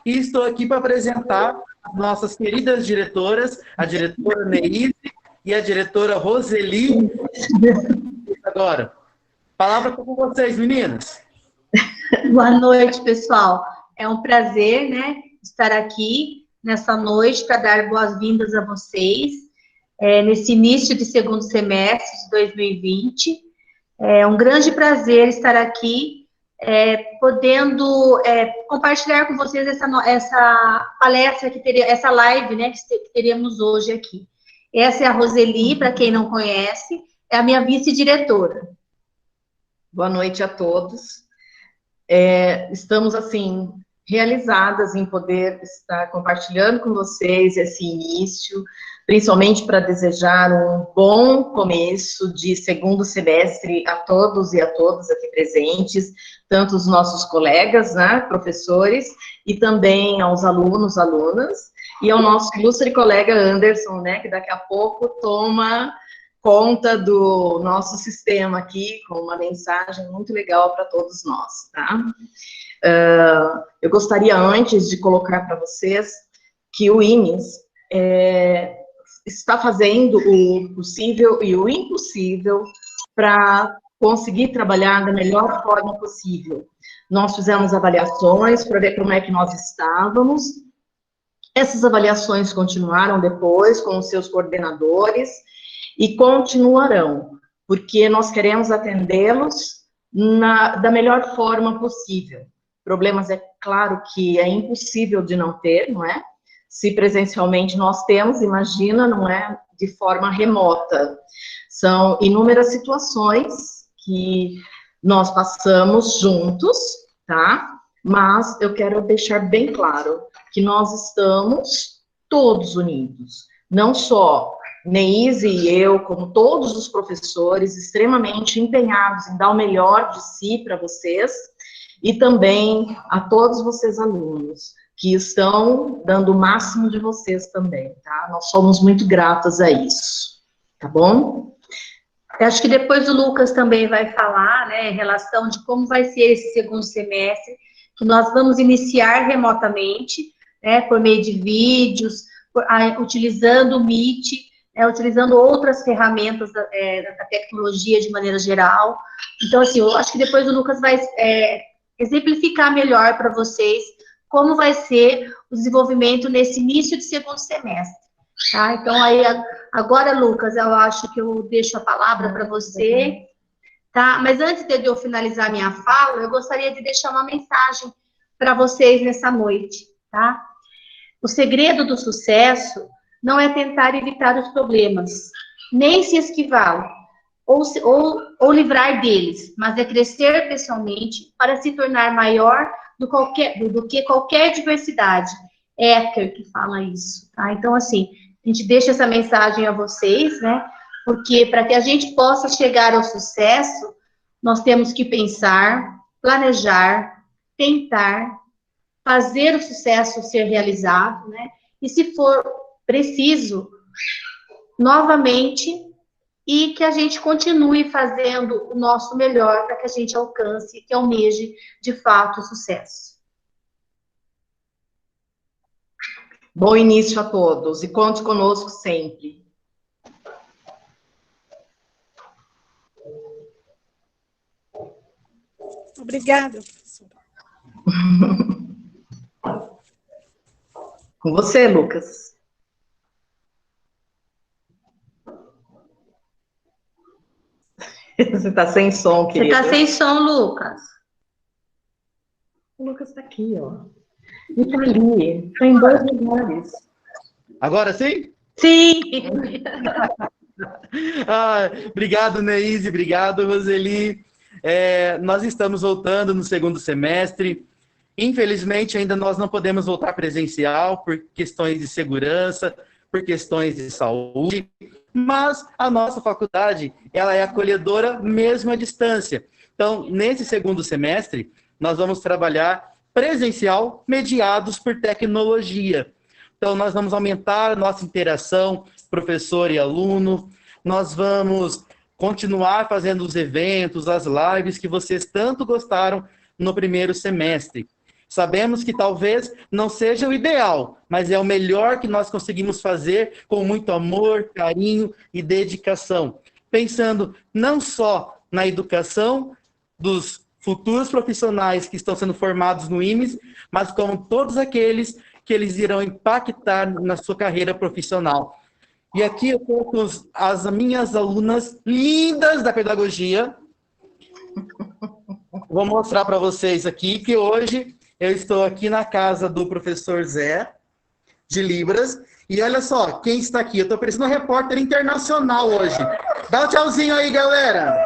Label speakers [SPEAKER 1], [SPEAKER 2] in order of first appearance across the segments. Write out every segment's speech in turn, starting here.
[SPEAKER 1] e estou aqui para apresentar as nossas queridas diretoras, a diretora Neise e a diretora Roseli. Agora, a palavra está com vocês, meninas.
[SPEAKER 2] Boa noite, pessoal. É um prazer, né, estar aqui nessa noite para dar boas-vindas a vocês, nesse início de segundo semestre de 2020. É um grande prazer estar aqui, podendo compartilhar com vocês essa palestra, essa live, né, que teremos hoje aqui. Essa é a Roseli, para quem não conhece, é a minha vice-diretora.
[SPEAKER 3] Boa noite a todos. Estamos, assim, realizadas em poder estar compartilhando com vocês esse início, principalmente para desejar um bom começo de segundo semestre a todos e a todas aqui presentes, tanto os nossos colegas, né, professores, e também aos alunos, alunas, e ao nosso ilustre colega Anderson, né, que daqui a pouco toma conta do nosso sistema aqui, com uma mensagem muito legal para todos nós, tá? Eu gostaria, antes de colocar para vocês, que o IMES está fazendo o possível e o impossível para conseguir trabalhar da melhor forma possível. Nós fizemos avaliações para ver como é que nós estávamos. Essas avaliações continuaram depois com os seus coordenadores e continuarão, porque nós queremos atendê-los da melhor forma possível. Problemas, é claro que é impossível de não ter, não é? Se presencialmente nós temos, imagina, não é? De forma remota. São inúmeras situações que nós passamos juntos, tá? Mas eu quero deixar bem claro que nós estamos todos unidos, não só Neise e eu, como todos os professores, extremamente empenhados em dar o melhor de si para vocês, e também a todos vocês alunos, que estão dando o máximo de vocês também, tá? Nós somos muito gratas a isso, tá bom?
[SPEAKER 2] Eu acho que depois o Lucas também vai falar, né, em relação de como vai ser esse segundo semestre, que nós vamos iniciar remotamente, né, por meio de vídeos, utilizando o Meet, utilizando outras ferramentas da tecnologia de maneira geral. Então, assim, eu acho que depois o Lucas vai exemplificar melhor para vocês como vai ser o desenvolvimento nesse início de segundo semestre, tá? Então, aí, agora, Lucas, eu acho que eu deixo a palavra para você, tá? Mas antes de eu finalizar minha fala, eu gostaria de deixar uma mensagem para vocês nessa noite, tá? O segredo do sucesso não é tentar evitar os problemas, nem se esquivá-los, ou livrar deles, mas é crescer pessoalmente para se tornar maior do que qualquer diversidade. Ecker que fala isso, tá? Então, assim, a gente deixa essa mensagem a vocês, né? Porque para que a gente possa chegar ao sucesso, nós temos que pensar, planejar, tentar, fazer o sucesso ser realizado, né? E se for preciso, novamente, e que a gente continue fazendo o nosso melhor para que a gente alcance, que almeje, de fato, o sucesso.
[SPEAKER 3] Bom início a todos e conte conosco sempre.
[SPEAKER 4] Obrigada, professora.
[SPEAKER 3] Com você, Lucas. Você está sem som, querida.
[SPEAKER 2] Você está sem som, Lucas.
[SPEAKER 3] O Lucas está aqui, ó. E está ali. Está em 2 lugares.
[SPEAKER 1] Agora sim?
[SPEAKER 2] Sim!
[SPEAKER 1] Obrigado, Neise. Obrigado, Roseli. Nós estamos voltando no segundo semestre. Infelizmente, ainda nós não podemos voltar presencial por questões de segurança, por questões de saúde, mas a nossa faculdade, ela é acolhedora mesmo à distância. Então, nesse segundo semestre, nós vamos trabalhar presencial mediados por tecnologia. Então, nós vamos aumentar a nossa interação, professor e aluno, nós vamos continuar fazendo os eventos, as lives que vocês tanto gostaram no primeiro semestre. Sabemos que talvez não seja o ideal, mas é o melhor que nós conseguimos fazer com muito amor, carinho e dedicação. Pensando não só na educação dos futuros profissionais que estão sendo formados no IMES, mas como todos aqueles que eles irão impactar na sua carreira profissional. E aqui eu estou com as minhas alunas lindas da pedagogia. Vou mostrar para vocês aqui que hoje eu estou aqui na casa do professor Zé, de Libras. E olha só, quem está aqui? Eu estou parecendo um repórter internacional hoje. Dá um tchauzinho aí, galera.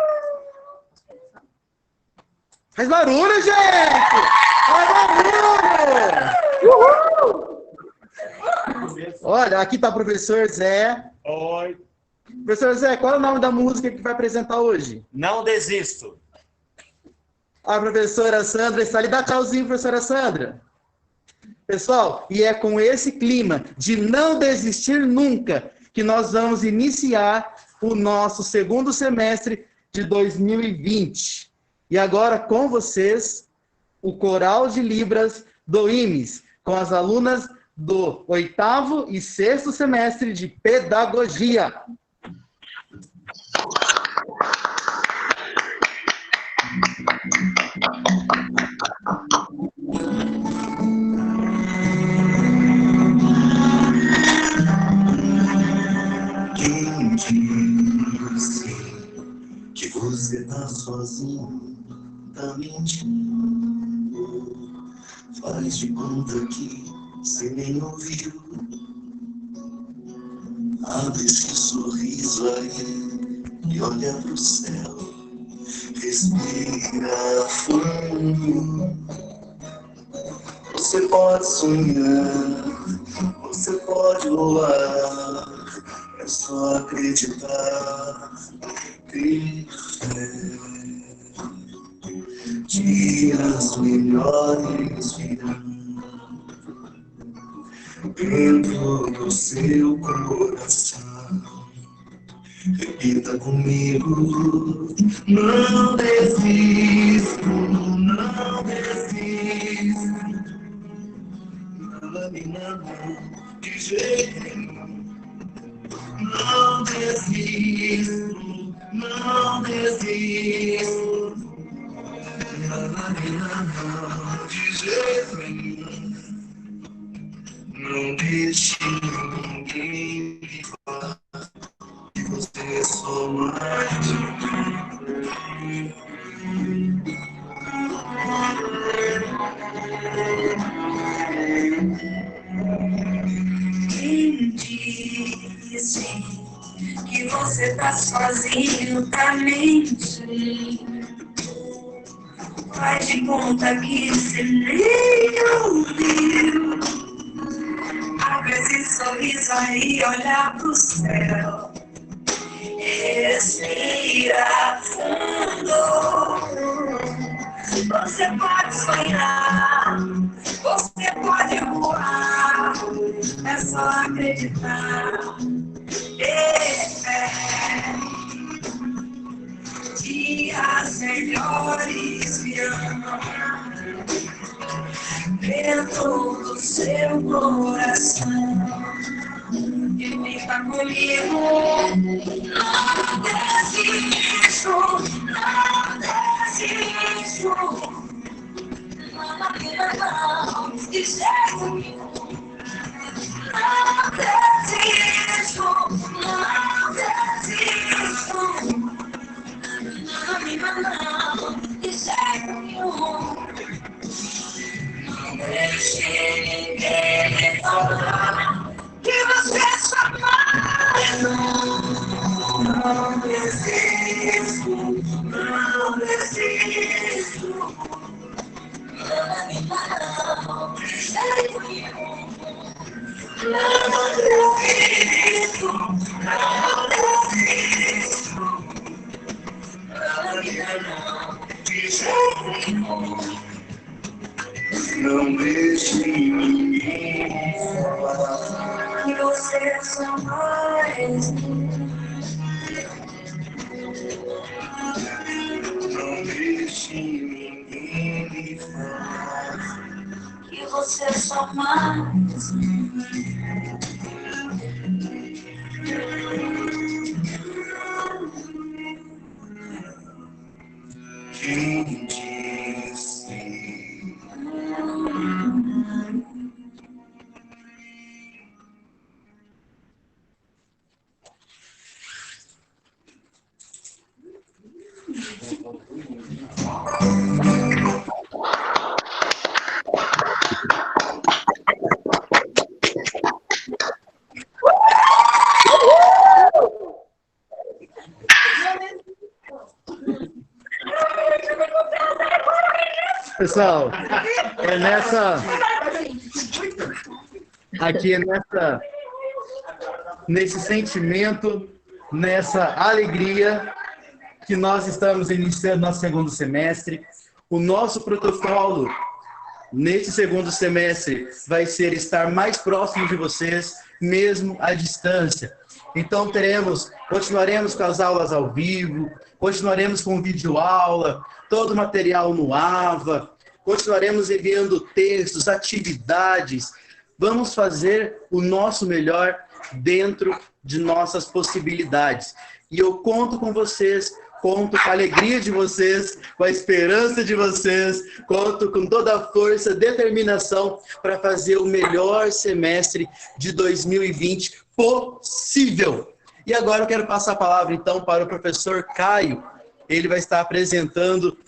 [SPEAKER 1] Faz barulho, gente! Faz barulho! Uhul! Olha, aqui está o professor Zé.
[SPEAKER 5] Oi.
[SPEAKER 1] Professor Zé, qual é o nome da música que vai apresentar hoje?
[SPEAKER 5] Não desisto.
[SPEAKER 1] A professora Sandra está ali. Dá tchauzinho, professora Sandra. Pessoal, e é com esse clima de não desistir nunca que nós vamos iniciar o nosso segundo semestre de 2020. E agora com vocês, o Coral de Libras do IMES, com as alunas do 8º e 6º semestre de Pedagogia.
[SPEAKER 6] Quem disse que você tá sozinho, tá mentindo? Faz de conta que você nem ouviu. Abre esse sorriso aí e olha pro céu. Respira fundo. Você pode sonhar, você pode voar. É só acreditar, ter fé. Dias melhores virão dentro do seu coração. Repita comigo: não desisto, não desisto. Não, de jeito nenhum. Não desisto, não desisto. Não, de jeito nenhum. Não deixe ninguém me falar que você é só mais
[SPEAKER 7] Quem disse que você tá sozinho, tá mentindo? Faz de conta que você nem ouviu. Abre esse sorriso aí, olha pro céu. Respira fundo. Você pode sonhar, você pode voar. É só acreditar. Ter fé. Dias melhores virão dentro do seu coração. E fica comigo. Não desisto, não desisto. Não, de jeito nenhum. Não desisto, não desisto. Não, de jeito nenhum. Não deixe ninguém me falar que você é só mais. Não desisto, não desisto. Não, de jeito nenhum. Não desisto, não desisto. De jeito nenhum.
[SPEAKER 6] Não deixe ninguém falar
[SPEAKER 7] que você é só mais.
[SPEAKER 6] Não deixe ninguém me falar
[SPEAKER 7] você é só mais
[SPEAKER 6] Quem disse?
[SPEAKER 1] Pessoal, nesse sentimento, nessa alegria que nós estamos iniciando nosso segundo semestre. O nosso protocolo nesse segundo semestre vai ser estar mais próximo de vocês, mesmo à distância. Então continuaremos com as aulas ao vivo, continuaremos com videoaula, todo o material no AVA, continuaremos enviando textos, atividades. Vamos fazer o nosso melhor dentro de nossas possibilidades. E eu conto com vocês, conto com a alegria de vocês, com a esperança de vocês, conto com toda a força, determinação para fazer o melhor semestre de 2020 possível. E agora eu quero passar a palavra, então, para o professor Caio. Ele vai estar apresentando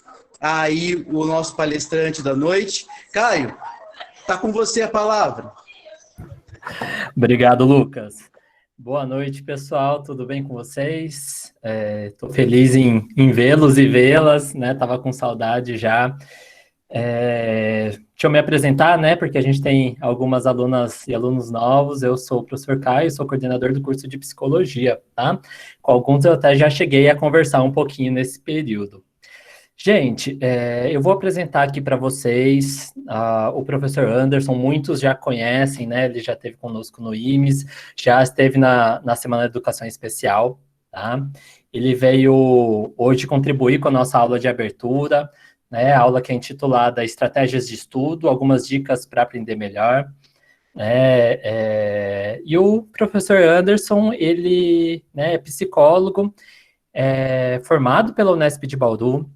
[SPEAKER 1] aí o nosso palestrante da noite. Caio, está com você a palavra.
[SPEAKER 5] Obrigado, Lucas. Boa noite, pessoal, tudo bem com vocês? Estou feliz em vê-los e vê-las, né? Tava com saudade já. Deixa eu me apresentar, né? Porque a gente tem algumas alunas e alunos novos. Eu sou o professor Caio, sou coordenador do curso de psicologia, tá? Com alguns eu até já cheguei a conversar um pouquinho nesse período. Gente, eu vou apresentar aqui para vocês o professor Anderson. Muitos já conhecem, né? Ele já esteve conosco no IMES, já esteve na Semana de Educação Especial, tá? Ele veio hoje contribuir com a nossa aula de abertura, né? A aula que é intitulada Estratégias de Estudo, algumas dicas para aprender melhor. E o professor Anderson, ele, né, é psicólogo, formado pela Unesp de Bauru.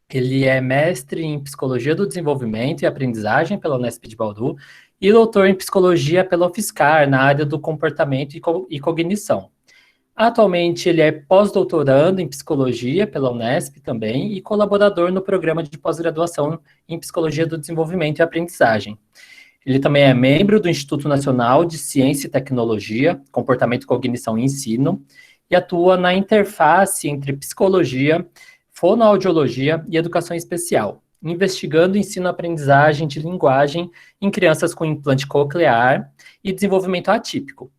[SPEAKER 5] Ele é mestre em Psicologia do Desenvolvimento e Aprendizagem pela Unesp de Bauru e doutor em Psicologia pela UFSCar, na área do comportamento e cognição. Atualmente, ele é pós-doutorando em Psicologia pela Unesp também e colaborador no programa de pós-graduação em Psicologia do Desenvolvimento e Aprendizagem. Ele também é membro do Instituto Nacional de Ciência e Tecnologia, Comportamento, Cognição e Ensino e atua na interface entre psicologia, fonoaudiologia e educação especial, investigando ensino-aprendizagem de linguagem em crianças com implante coclear e desenvolvimento atípico.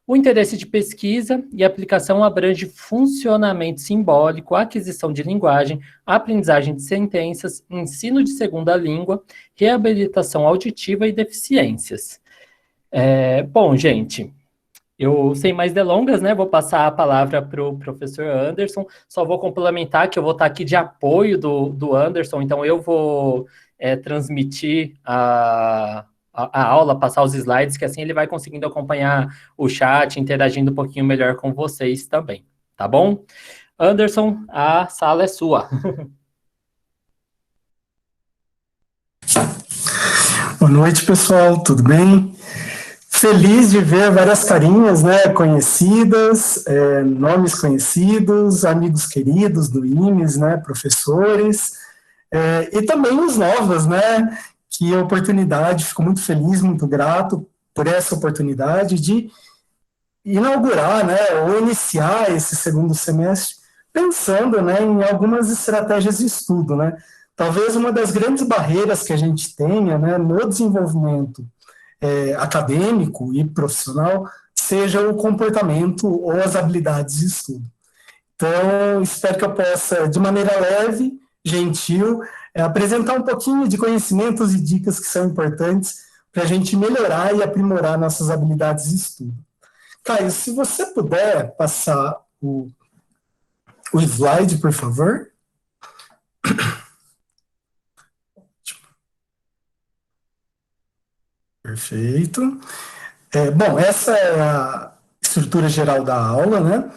[SPEAKER 5] O interesse de pesquisa e aplicação abrange funcionamento simbólico, aquisição de linguagem, aprendizagem de sentenças, ensino de segunda língua, reabilitação auditiva e deficiências. Bom, gente, eu, sem mais delongas, né, vou passar a palavra para o professor Anderson. Só vou complementar que eu vou estar aqui de apoio do Anderson, então eu vou transmitir a aula, passar os slides, que assim ele vai conseguindo acompanhar o chat, interagindo um pouquinho melhor com vocês também, tá bom? Anderson, a sala é sua.
[SPEAKER 8] Boa noite, pessoal, tudo bem? Feliz de ver várias carinhas, né, conhecidas, nomes conhecidos, amigos queridos do IMES, né, professores, e também os novos, né, que oportunidade, fico muito feliz, muito grato por essa oportunidade de inaugurar, né, ou iniciar esse segundo semestre pensando, né, em algumas estratégias de estudo, né. Talvez uma das grandes barreiras que a gente tenha, né, no desenvolvimento acadêmico e profissional seja o comportamento ou as habilidades de estudo. Então, espero que eu possa, de maneira leve, gentil, apresentar um pouquinho de conhecimentos e dicas que são importantes para a gente melhorar e aprimorar nossas habilidades de estudo. Caio, se você puder passar o slide, por favor. Perfeito. Bom, essa é a estrutura geral da aula, né?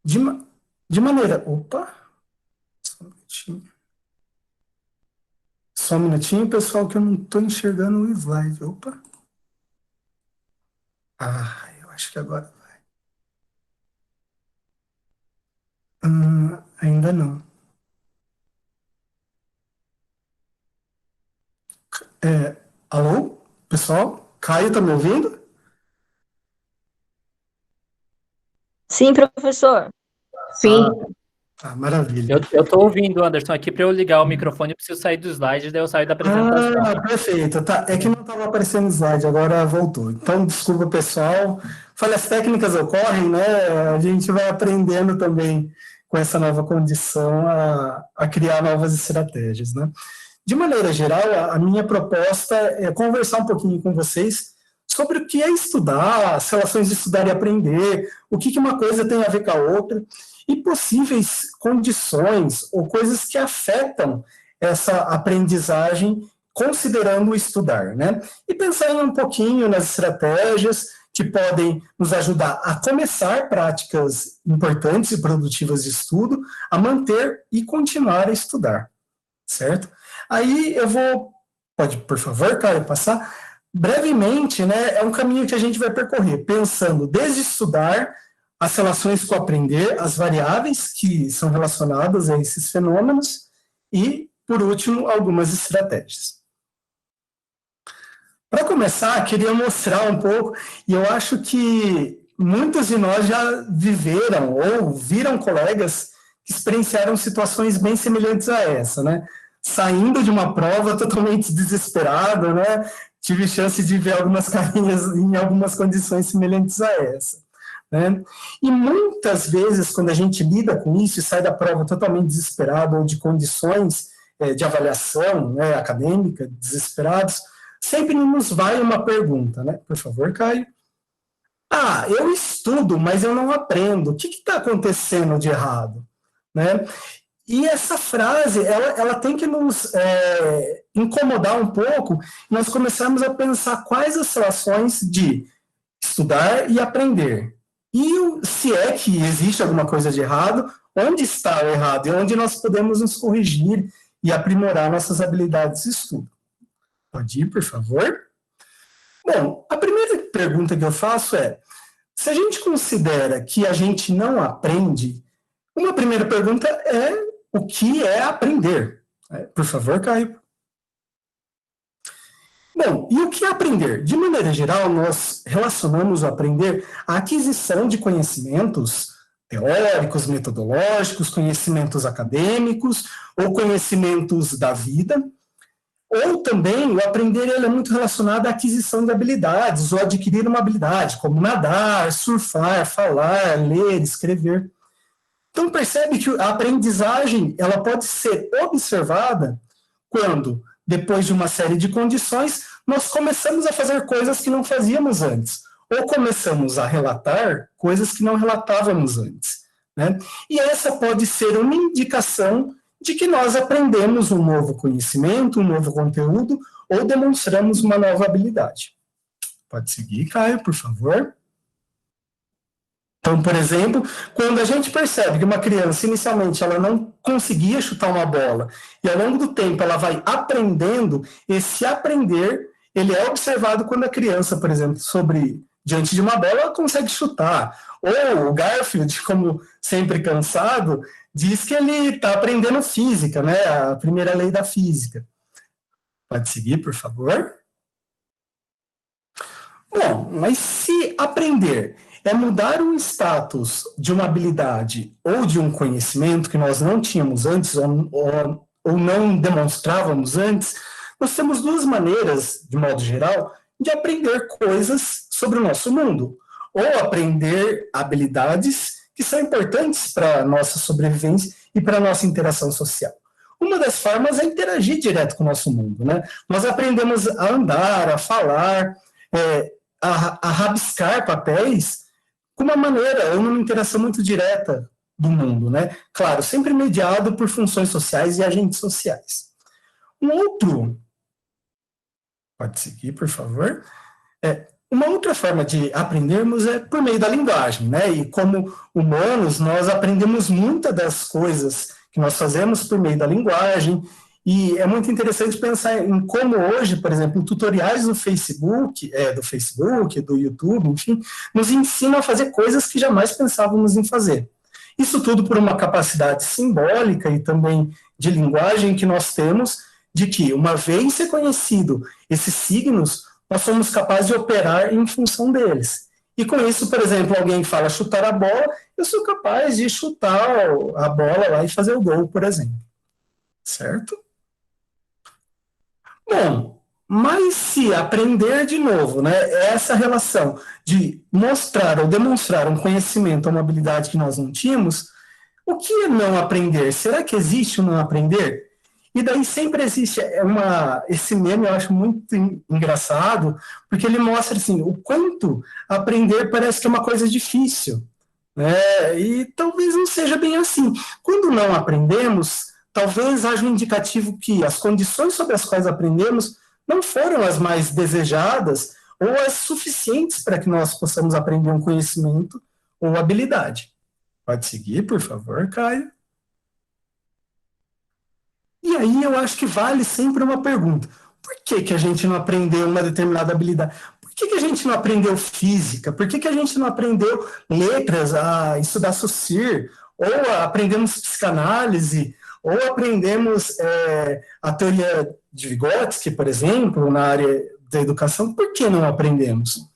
[SPEAKER 8] De maneira... Opa! Só um minutinho. Só um minutinho, pessoal, que eu não estou enxergando o slide. Opa! Eu acho que agora vai. Ainda não. Alô, pessoal? Caio, tá me ouvindo?
[SPEAKER 9] Sim, professor.
[SPEAKER 3] Sim.
[SPEAKER 8] Maravilha.
[SPEAKER 5] Eu estou ouvindo, Anderson, aqui para eu ligar o microfone, eu preciso sair do slide, daí eu saio da apresentação.
[SPEAKER 8] Perfeito. Tá. É que não estava aparecendo o slide, agora voltou. Então, desculpa, pessoal. Falhas técnicas ocorrem, né? A gente vai aprendendo também com essa nova condição a criar novas estratégias, né? De maneira geral, a minha proposta é conversar um pouquinho com vocês sobre o que é estudar, as relações de estudar e aprender, o que uma coisa tem a ver com a outra, e possíveis condições ou coisas que afetam essa aprendizagem considerando o estudar, né? E pensar um pouquinho nas estratégias que podem nos ajudar a começar práticas importantes e produtivas de estudo, a manter e continuar a estudar, certo? Aí eu vou, pode, por favor, Caio, passar brevemente, né? É um caminho que a gente vai percorrer, pensando desde estudar as relações com o aprender, as variáveis que são relacionadas a esses fenômenos e, por último, algumas estratégias. Para começar, queria mostrar um pouco, e eu acho que muitos de nós já viveram ou viram colegas que experienciaram situações bem semelhantes a essa, né? Saindo de uma prova totalmente desesperado, né? Tive chance de ver algumas carinhas em algumas condições semelhantes a essa, né? E muitas vezes, quando a gente lida com isso e sai da prova totalmente desesperado ou de condições de avaliação, né, acadêmica, desesperados, sempre nos vai uma pergunta, né? Por favor, Caio. Eu estudo, mas eu não aprendo. O que está acontecendo de errado? Né? E essa frase, ela tem que nos incomodar um pouco, nós começarmos a pensar quais as relações de estudar e aprender. E se é que existe alguma coisa de errado, onde está o errado e onde nós podemos nos corrigir e aprimorar nossas habilidades de estudo. Pode ir, por favor? Bom, a primeira pergunta que eu faço é, se a gente considera que a gente não aprende, uma primeira pergunta é o que é aprender? Por favor, Caio. Bom, e o que é aprender? De maneira geral, nós relacionamos o aprender à aquisição de conhecimentos teóricos, metodológicos, conhecimentos acadêmicos ou conhecimentos da vida. Ou também o aprender ele é muito relacionado à aquisição de habilidades ou adquirir uma habilidade, como nadar, surfar, falar, ler, escrever. Então percebe que a aprendizagem ela pode ser observada quando, depois de uma série de condições, nós começamos a fazer coisas que não fazíamos antes, ou começamos a relatar coisas que não relatávamos antes, né? E essa pode ser uma indicação de que nós aprendemos um novo conhecimento, um novo conteúdo, ou demonstramos uma nova habilidade. Pode seguir, Caio, por favor. Então, por exemplo, quando a gente percebe que uma criança, inicialmente, ela não conseguia chutar uma bola, e ao longo do tempo ela vai aprendendo, esse aprender, ele é observado quando a criança, por exemplo, diante de uma bola, ela consegue chutar. Ou o Garfield, como sempre cansado, diz que ele está aprendendo física, né? A primeira lei da física. Pode seguir, por favor? Bom, mas se aprender é mudar o status de uma habilidade ou de um conhecimento que nós não tínhamos antes ou não demonstrávamos antes, nós temos duas maneiras, de modo geral, de aprender coisas sobre o nosso mundo. Ou aprender habilidades que são importantes para a nossa sobrevivência e para a nossa interação social. Uma das formas é interagir direto com o nosso mundo, né? Nós aprendemos a andar, a falar, a rabiscar papéis com uma maneira, ou numa interação muito direta do mundo, né? Claro, sempre mediado por funções sociais e agentes sociais. Um outro... Pode seguir, por favor. Uma outra forma de aprendermos é por meio da linguagem, né? E como humanos, nós aprendemos muitas das coisas que nós fazemos por meio da linguagem, e é muito interessante pensar em como hoje, por exemplo, tutoriais do Facebook, do YouTube, enfim, nos ensinam a fazer coisas que jamais pensávamos em fazer. Isso tudo por uma capacidade simbólica e também de linguagem que nós temos, de que, uma vez reconhecido esses signos, nós somos capazes de operar em função deles. E com isso, por exemplo, alguém fala chutar a bola, eu sou capaz de chutar a bola lá e fazer o gol, por exemplo. Certo? Bom, mas se aprender de novo, né, essa relação de mostrar ou demonstrar um conhecimento ou uma habilidade que nós não tínhamos, o que é não aprender? Será que existe o não aprender? E daí sempre existe esse meme, eu acho muito engraçado, porque ele mostra assim, o quanto aprender parece que é uma coisa difícil, né? E talvez não seja bem assim. Quando não aprendemos, talvez haja um indicativo que as condições sobre as quais aprendemos não foram as mais desejadas ou as suficientes para que nós possamos aprender um conhecimento ou habilidade. Pode seguir, por favor, Caio. E aí eu acho que vale sempre uma pergunta. Por que a gente não aprendeu uma determinada habilidade? Por que a gente não aprendeu física? Por que a gente não aprendeu letras, a estudar SOCIR? Ou aprendemos psicanálise? Ou aprendemos a teoria de Vygotsky, por exemplo, na área da educação? Por que não aprendemos?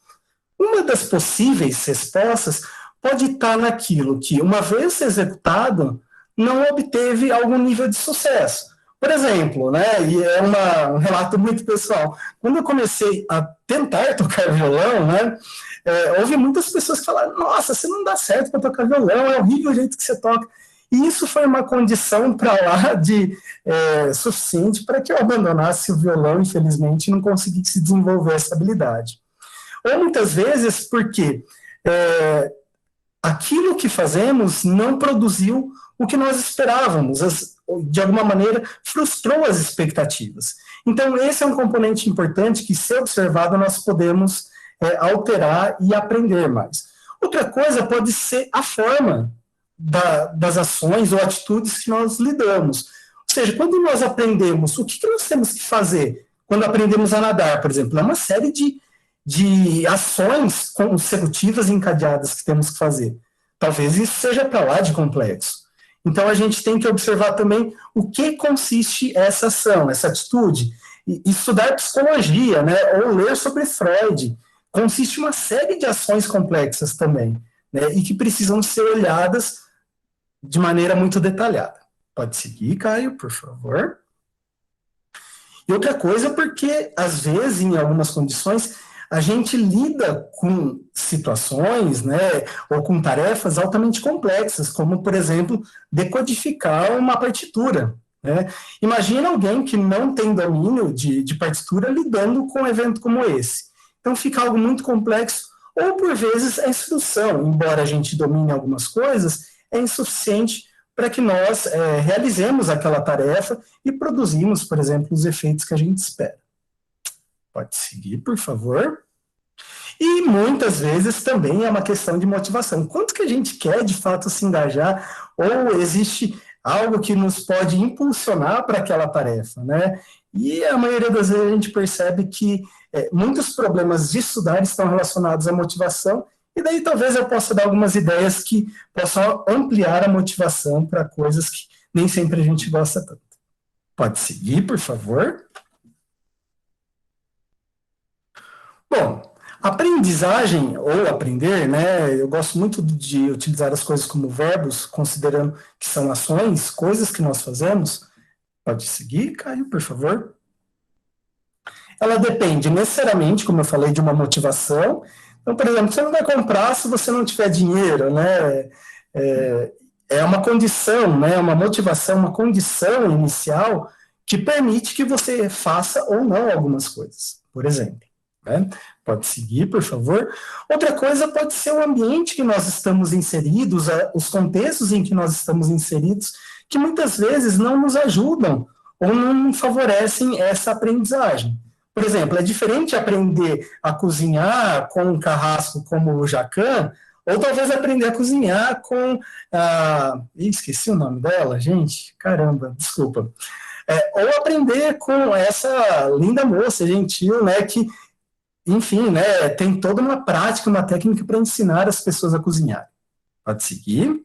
[SPEAKER 8] Uma das possíveis respostas pode estar naquilo que, uma vez executado, não obteve algum nível de sucesso. Por exemplo, né, e é um relato muito pessoal, quando eu comecei a tentar tocar violão, né, houve muitas pessoas que falaram, nossa, você não dá certo para tocar violão, é horrível o jeito que você toca. E isso foi uma condição para lá de suficiente para que eu abandonasse o violão, infelizmente, e não conseguisse desenvolver essa habilidade. Ou muitas vezes porque aquilo que fazemos não produziu o que nós esperávamos, de alguma maneira frustrou as expectativas. Então esse é um componente importante que, se observado, nós podemos alterar e aprender mais. Outra coisa pode ser a forma das ações ou atitudes que nós lidamos. Ou seja, quando nós aprendemos, o que nós temos que fazer quando aprendemos a nadar, por exemplo? É uma série de ações consecutivas encadeadas que temos que fazer. Talvez isso seja para lá de complexo. Então, a gente tem que observar também o que consiste essa ação, essa atitude. E estudar psicologia, né, ou ler sobre Freud, consiste em uma série de ações complexas também, né, e que precisam ser olhadas de maneira muito detalhada. Pode seguir, Caio, por favor. E outra coisa, porque, às vezes, em algumas condições, a gente lida com situações, né, ou com tarefas altamente complexas, como, por exemplo, decodificar uma partitura. Né? Imagina alguém que não tem domínio de partitura lidando com um evento como esse. Então fica algo muito complexo, ou por vezes a instrução, embora a gente domine algumas coisas, é insuficiente para que nós realizemos aquela tarefa e produzimos, por exemplo, os efeitos que a gente espera. Pode seguir, por favor. E muitas vezes também é uma questão de motivação. Quanto que a gente quer, de fato, se engajar, ou existe algo que nos pode impulsionar para aquela tarefa, né? E a maioria das vezes a gente percebe que muitos problemas de estudar estão relacionados à motivação, e daí talvez eu possa dar algumas ideias que possam ampliar a motivação para coisas que nem sempre a gente gosta tanto. Pode seguir, por favor. Bom, aprendizagem ou aprender, né, eu gosto muito de utilizar as coisas como verbos, considerando que são ações, coisas que nós fazemos. Pode seguir, Caio, por favor. Ela depende necessariamente, como eu falei, de uma motivação. Então, por exemplo, você não vai comprar se você não tiver dinheiro, né? É uma condição, né, uma motivação, uma condição inicial que permite que você faça ou não algumas coisas, por exemplo. Né? Pode seguir, por favor. Outra coisa pode ser o ambiente que nós estamos inseridos, os contextos em que nós estamos inseridos, que muitas vezes não nos ajudam ou não favorecem essa aprendizagem. Por exemplo, é diferente aprender a cozinhar com um carrasco como o Jacan, ou talvez aprender a cozinhar com a... esqueci o nome dela, gente, caramba, desculpa. Ou aprender com essa linda moça, gentil, né, que, enfim, né, tem toda uma prática, uma técnica para ensinar as pessoas a cozinhar. Pode seguir.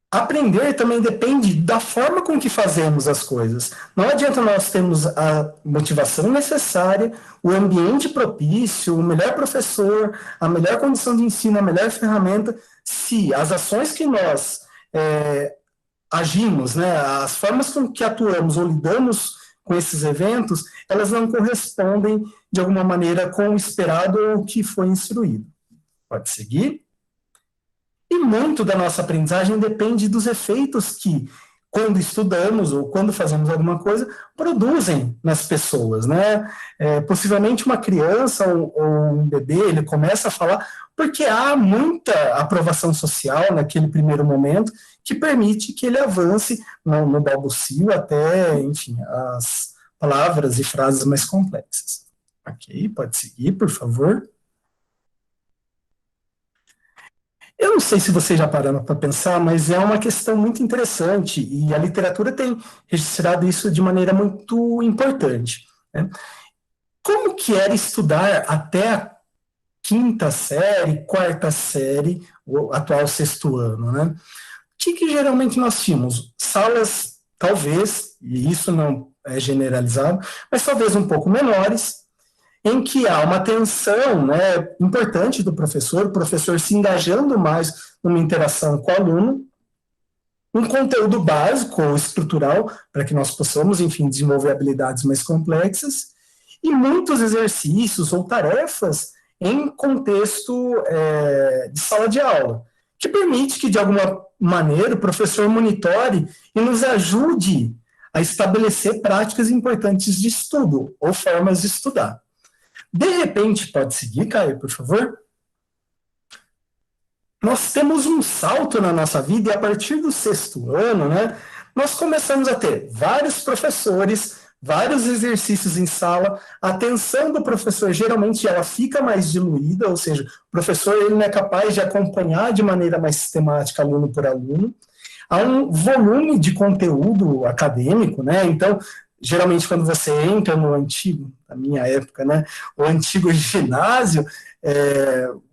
[SPEAKER 8] Aprender também depende da forma com que fazemos as coisas. Não adianta nós termos a motivação necessária, o ambiente propício, o melhor professor, a melhor condição de ensino, a melhor ferramenta, se as ações que nós agimos, né, as formas com que atuamos ou lidamos com esses eventos, elas não correspondem, de alguma maneira, com o esperado ou o que foi instruído. Pode seguir. E muito da nossa aprendizagem depende dos efeitos que, quando estudamos ou quando fazemos alguma coisa, produzem nas pessoas, né? Possivelmente uma criança ou um bebê, ele começa a falar porque há muita aprovação social naquele primeiro momento que permite que ele avance no balbucio até, enfim, as palavras e frases mais complexas. Ok, pode seguir, por favor. Eu não sei se vocês já pararam para pensar, mas é uma questão muito interessante e a literatura tem registrado isso de maneira muito importante, né? Como que era estudar até a quinta série, quarta série, o atual sexto ano, né? O que geralmente nós tínhamos? Salas, talvez, e isso não é generalizado, mas talvez um pouco menores, em que há uma atenção, né, importante do professor, o professor se engajando mais numa interação com o aluno, um conteúdo básico ou estrutural, para que nós possamos, enfim, desenvolver habilidades mais complexas, e muitos exercícios ou tarefas em contexto de sala de aula, que permite que, de alguma maneira, o professor monitore e nos ajude a estabelecer práticas importantes de estudo, ou formas de estudar. De repente, pode seguir, Caio, por favor? Nós temos um salto na nossa vida e a partir do sexto ano, né, nós começamos a ter vários professores, vários exercícios em sala, a atenção do professor geralmente ela fica mais diluída, ou seja, o professor ele não é capaz de acompanhar de maneira mais sistemática aluno por aluno, há um volume de conteúdo acadêmico, né, então geralmente quando você entra no antigo, na minha época, né, o antigo ginásio,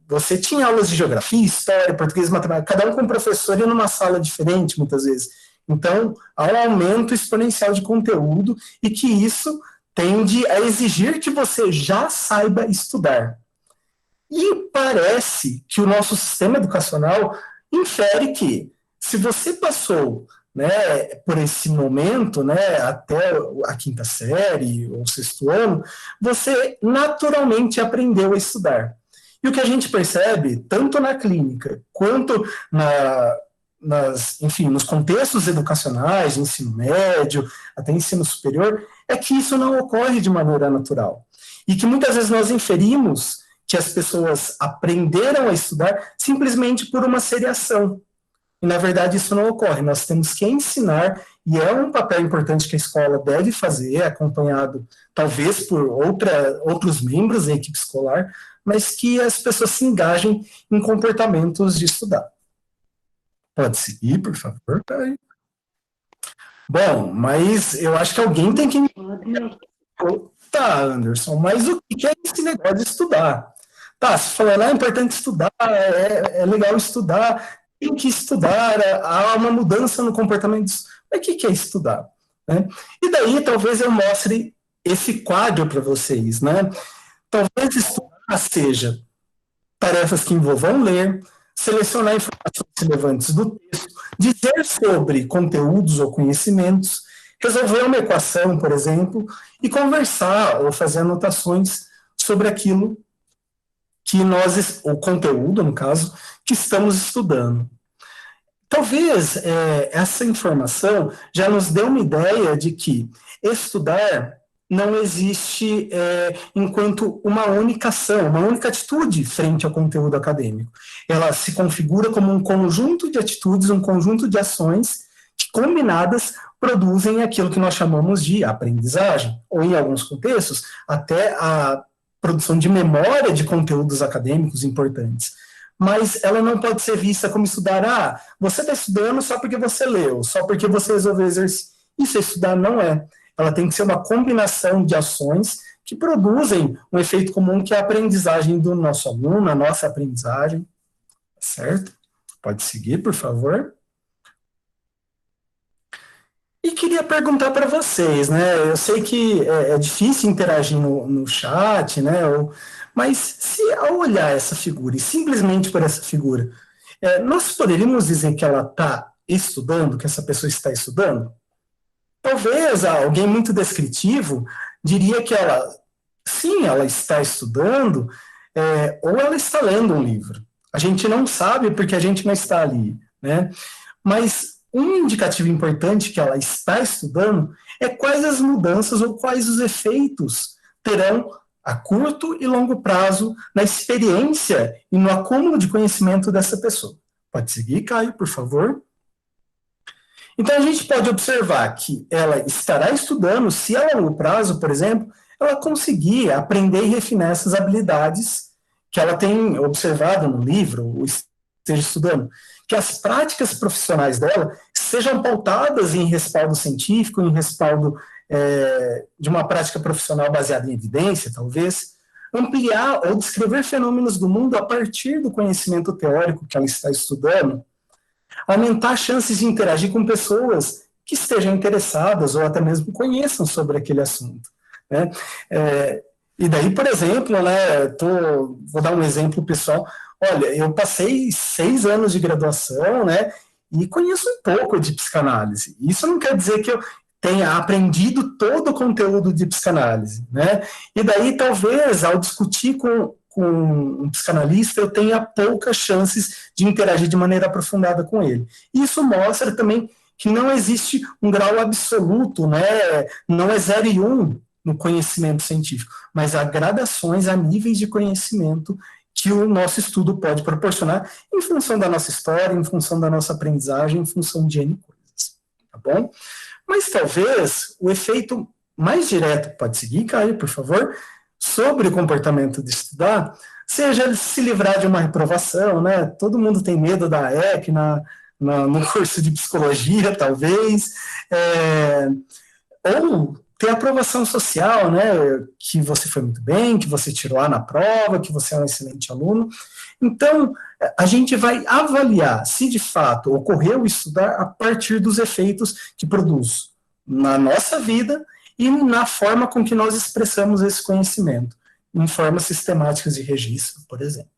[SPEAKER 8] você tinha aulas de geografia, história, português, matemática, cada um com um professor e numa sala diferente, muitas vezes. Então, há um aumento exponencial de conteúdo e que isso tende a exigir que você já saiba estudar. E parece que o nosso sistema educacional infere que, se você passou, né, por esse momento, né, até a quinta série ou sexto ano, você naturalmente aprendeu a estudar. E o que a gente percebe, tanto na clínica quanto enfim, nos contextos educacionais, ensino médio, até ensino superior, é que isso não ocorre de maneira natural. E que muitas vezes nós inferimos que as pessoas aprenderam a estudar simplesmente por uma seriação. E, na verdade, isso não ocorre. Nós temos que ensinar, e é um papel importante que a escola deve fazer, acompanhado, talvez, por outros membros da equipe escolar, mas que as pessoas se engajem em comportamentos de estudar. Pode seguir, por favor, Caio. Bom, mas eu acho que alguém tem que... Tá, Anderson, mas o que é esse negócio de estudar? Tá, se falando, é importante estudar, é legal estudar, tem que estudar, há uma mudança no comportamento. Mas o que é estudar? Né? E daí, talvez eu mostre esse quadro para vocês, né? Talvez estudar seja tarefas que envolvam ler, selecionar informações relevantes do texto, dizer sobre conteúdos ou conhecimentos, resolver uma equação, por exemplo, e conversar ou fazer anotações sobre aquilo que o conteúdo, no caso, que estamos estudando. Talvez essa informação já nos dê uma ideia de que estudar não existe enquanto uma única ação, uma única atitude frente ao conteúdo acadêmico. Ela se configura como um conjunto de atitudes, um conjunto de ações que combinadas, produzem aquilo que nós chamamos de aprendizagem, ou em alguns contextos, até a produção de memória de conteúdos acadêmicos importantes. Mas ela não pode ser vista como estudar, você está estudando só porque você leu, só porque você resolveu exercer. Isso estudar não é. Ela tem que ser uma combinação de ações que produzem um efeito comum, que é a aprendizagem do nosso aluno, a nossa aprendizagem. Certo? Pode seguir, por favor. E queria perguntar para vocês, né? Eu sei que é difícil interagir no chat, né? Mas se ao olhar essa figura, e simplesmente por essa figura, nós poderíamos dizer que ela está estudando, que essa pessoa está estudando? Talvez alguém muito descritivo diria que ela, sim, ela está estudando, ou ela está lendo um livro. A gente não sabe porque a gente não está ali, né? Mas um indicativo importante que ela está estudando é quais as mudanças ou quais os efeitos terão a curto e longo prazo na experiência e no acúmulo de conhecimento dessa pessoa. Pode seguir, Caio, por favor. Então, a gente pode observar que ela estará estudando se a longo prazo, por exemplo, ela conseguir aprender e refinar essas habilidades que ela tem observado no livro, ou esteja estudando, que as práticas profissionais dela sejam pautadas em respaldo científico, em respaldo de uma prática profissional baseada em evidência, talvez, ampliar ou descrever fenômenos do mundo a partir do conhecimento teórico que ela está estudando, aumentar chances de interagir com pessoas que estejam interessadas ou até mesmo conheçam sobre aquele assunto, né? E daí, por exemplo, né, vou dar um exemplo pessoal. Olha, eu passei 6 anos de graduação, né, e conheço um pouco de psicanálise. Isso não quer dizer que eu tenha aprendido todo o conteúdo de psicanálise, né? E daí, talvez, ao discutir com um psicanalista, eu tenha poucas chances de interagir de maneira aprofundada com ele. Isso mostra também que não existe um grau absoluto, né? Não é 0 e 1 no conhecimento científico, mas há gradações, há níveis de conhecimento que o nosso estudo pode proporcionar em função da nossa história, em função da nossa aprendizagem, em função de N coisas, tá bom? Mas talvez o efeito mais direto, pode seguir, Caio, por favor, sobre o comportamento de estudar, seja se livrar de uma reprovação, né? Todo mundo tem medo da EC no curso de psicologia, talvez, ou ter aprovação social, né? Que você foi muito bem, que você tirou A na prova, que você é um excelente aluno. Então, a gente vai avaliar se de fato ocorreu estudar a partir dos efeitos que produz na nossa vida e na forma com que nós expressamos esse conhecimento, em formas sistemáticas de registro, por exemplo.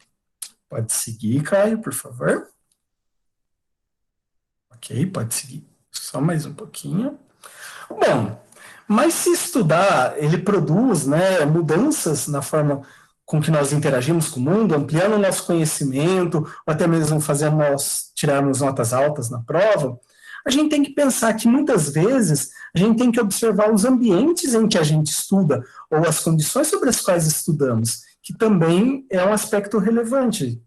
[SPEAKER 8] Pode seguir, Caio, por favor. Ok, pode seguir. Só mais um pouquinho. Bom, mas se estudar, ele produz, né, mudanças na forma com que nós interagimos com o mundo, ampliando o nosso conhecimento, ou até mesmo fazendo nós tirarmos notas altas na prova, a gente tem que pensar que muitas vezes a gente tem que observar os ambientes em que a gente estuda, ou as condições sobre as quais estudamos, que também é um aspecto relevante.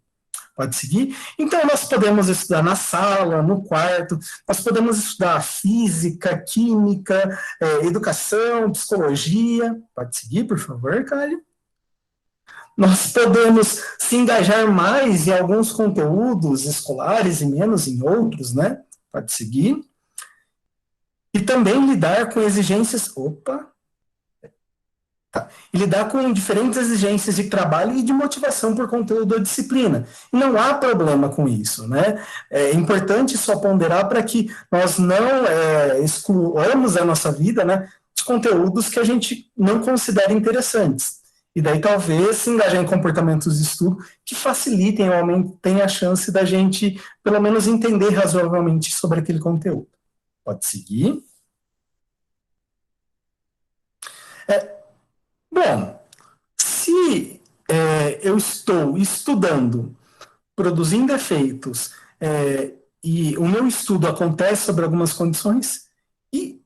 [SPEAKER 8] Pode seguir? Então, nós podemos estudar na sala, no quarto, nós podemos estudar física, química, educação, psicologia. Pode seguir, por favor, Caio? Nós podemos se engajar mais em alguns conteúdos escolares e menos em outros, né? Pode seguir. E também lidar com exigências... E lidar com diferentes exigências de trabalho e de motivação por conteúdo ou disciplina. E não há problema com isso, né? É importante só ponderar para que nós não excluamos a nossa vida, né, de conteúdos que a gente não considera interessantes. E daí talvez se engajar em comportamentos de estudo que facilitem ou aumentem a chance da gente, pelo menos, entender razoavelmente sobre aquele conteúdo. Pode seguir. Bom, se eu estou estudando, produzindo efeitos, e o meu estudo acontece sobre algumas condições, e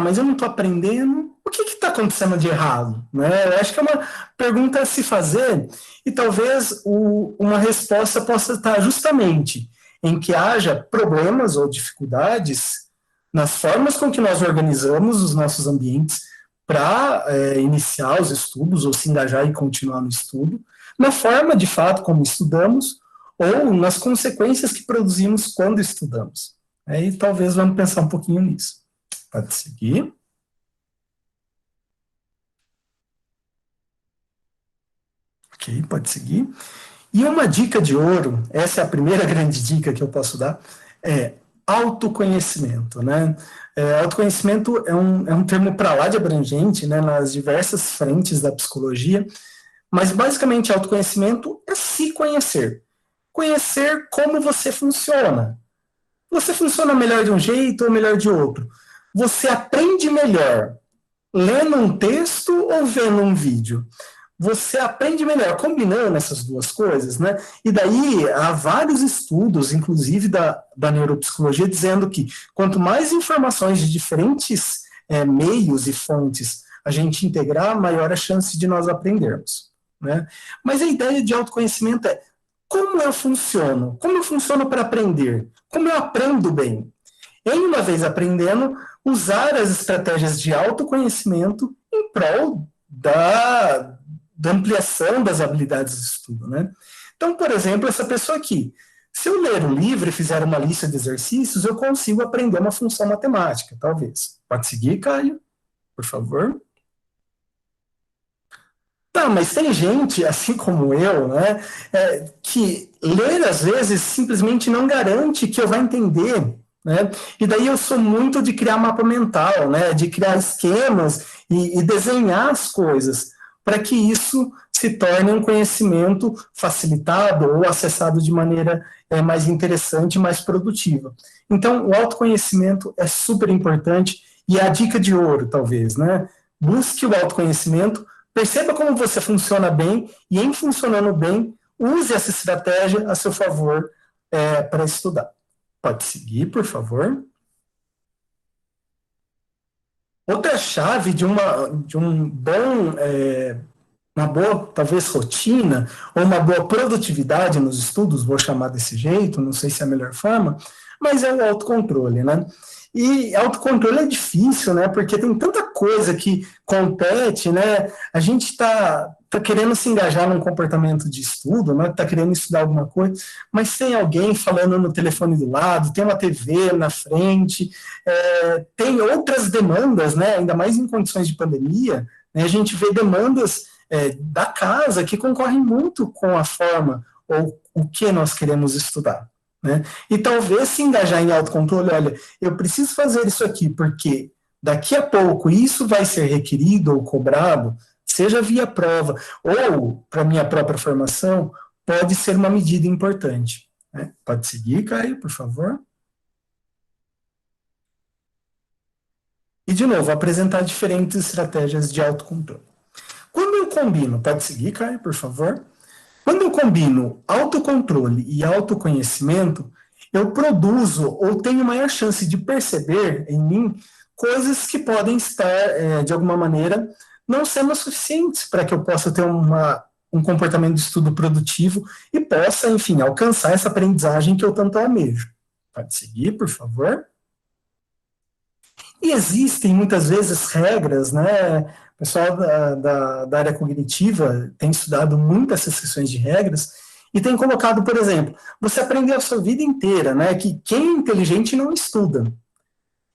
[SPEAKER 8] mas eu não estou aprendendo, o que está acontecendo de errado? Né? Eu acho que é uma pergunta a se fazer, e talvez uma resposta possa estar justamente em que haja problemas ou dificuldades nas formas com que nós organizamos os nossos ambientes para iniciar os estudos, ou se engajar e continuar no estudo, na forma, de fato, como estudamos, ou nas consequências que produzimos quando estudamos. E talvez vamos pensar um pouquinho nisso. Pode seguir. Ok, pode seguir. E uma dica de ouro, essa é a primeira grande dica que eu posso dar, é autoconhecimento, né? Autoconhecimento é um termo para lá de abrangente, né, nas diversas frentes da psicologia, mas basicamente autoconhecimento é se conhecer. Conhecer como você funciona. Você funciona melhor de um jeito ou melhor de outro? Você aprende melhor lendo um texto ou vendo um vídeo? Você aprende melhor combinando essas duas coisas, né? E daí há vários estudos, inclusive da neuropsicologia, dizendo que quanto mais informações de diferentes meios e fontes a gente integrar, maior a chance de nós aprendermos, né? Mas a ideia de autoconhecimento é como eu funciono? Como eu funciono para aprender? Como eu aprendo bem? Em uma vez aprendendo, usar as estratégias de autoconhecimento em prol da ampliação das habilidades de estudo, né? Então, por exemplo, essa pessoa aqui, se eu ler um livro e fizer uma lista de exercícios, eu consigo aprender uma função matemática, talvez. Pode seguir, Caio, por favor. Tá, mas tem gente, assim como eu, né, que ler, às vezes, simplesmente não garante que eu vá entender, né? E daí eu sou muito de criar mapa mental, né, de criar esquemas e desenhar as coisas, para que isso se torne um conhecimento facilitado ou acessado de maneira mais interessante, mais produtiva. Então, o autoconhecimento é super importante e é a dica de ouro, talvez, né? Busque o autoconhecimento, perceba como você funciona bem e, em funcionando bem, use essa estratégia a seu favor para estudar. Pode seguir, por favor. Outra chave de uma boa, talvez, rotina, ou uma boa produtividade nos estudos, vou chamar desse jeito, não sei se é a melhor forma, mas é o autocontrole, né? E autocontrole é difícil, né? Porque tem tanta coisa que compete, né? A gente está querendo se engajar num comportamento de estudo, né? Está querendo estudar alguma coisa, mas tem alguém falando no telefone do lado, tem uma TV na frente, tem outras demandas, né? Ainda mais em condições de pandemia, né? A gente vê demandas da casa que concorrem muito com a forma ou o que nós queremos estudar, né? E talvez se engajar em autocontrole, olha, eu preciso fazer isso aqui porque daqui a pouco isso vai ser requerido ou cobrado, seja via prova ou para minha própria formação, pode ser uma medida importante, né? Pode seguir, Caio, por favor. E, de novo, apresentar diferentes estratégias de autocontrole. Quando eu combino, pode seguir, Caio, por favor. Quando eu combino autocontrole e autoconhecimento, eu produzo ou tenho maior chance de perceber em mim coisas que podem estar, de alguma maneira, não sendo suficientes para que eu possa ter um comportamento de estudo produtivo e possa, enfim, alcançar essa aprendizagem que eu tanto almejo. Pode seguir, por favor. E existem, muitas vezes, regras, né? O pessoal da área cognitiva tem estudado muito essas questões de regras e tem colocado, por exemplo, você aprendeu a sua vida inteira, né, que quem é inteligente não estuda.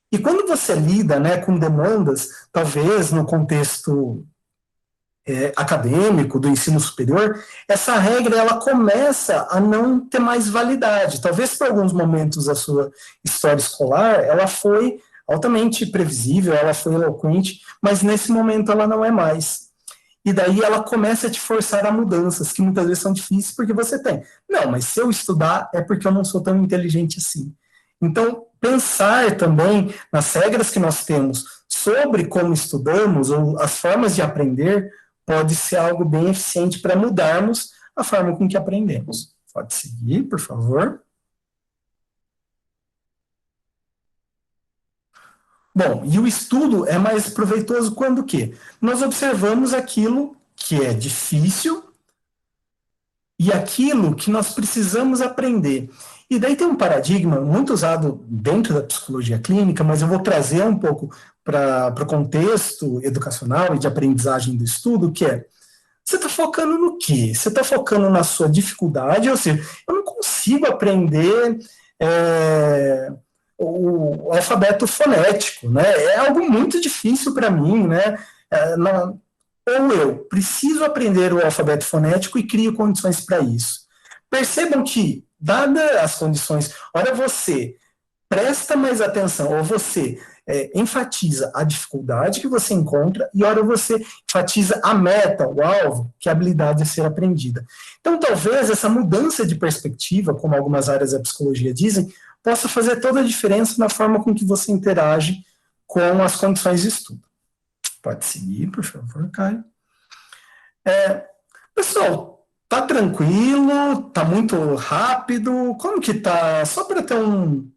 [SPEAKER 8] E quando você lida, né, com demandas, talvez no contexto acadêmico, do ensino superior, essa regra ela começa a não ter mais validade. Talvez por alguns momentos da sua história escolar, ela foi altamente previsível, ela foi eloquente, mas nesse momento ela não é mais. E daí ela começa a te forçar a mudanças, que muitas vezes são difíceis porque você tem. Não, mas se eu estudar é porque eu não sou tão inteligente assim. Então, pensar também nas regras que nós temos sobre como estudamos, ou as formas de aprender, pode ser algo bem eficiente para mudarmos a forma com que aprendemos. Pode seguir, por favor. Bom, e o estudo é mais proveitoso quando o quê? Nós observamos aquilo que é difícil e aquilo que nós precisamos aprender. E daí tem um paradigma muito usado dentro da psicologia clínica, mas eu vou trazer um pouco para o contexto educacional e de aprendizagem do estudo, que é, você está focando no quê? Você está focando na sua dificuldade, ou seja, eu não consigo aprender o alfabeto fonético, né? É algo muito difícil para mim, né? Ou eu preciso aprender o alfabeto fonético e crio condições para isso. Percebam que, dadas as condições, ora você presta mais atenção, ou você enfatiza a dificuldade que você encontra, e ora você enfatiza a meta, o alvo, que é a habilidade a ser aprendida. Então, talvez essa mudança de perspectiva, como algumas áreas da psicologia dizem, possa fazer toda a diferença na forma com que você interage com as condições de estudo. Pode seguir, por favor, Caio. Pessoal, tá tranquilo? Tá muito rápido? Como que tá? Só para ter um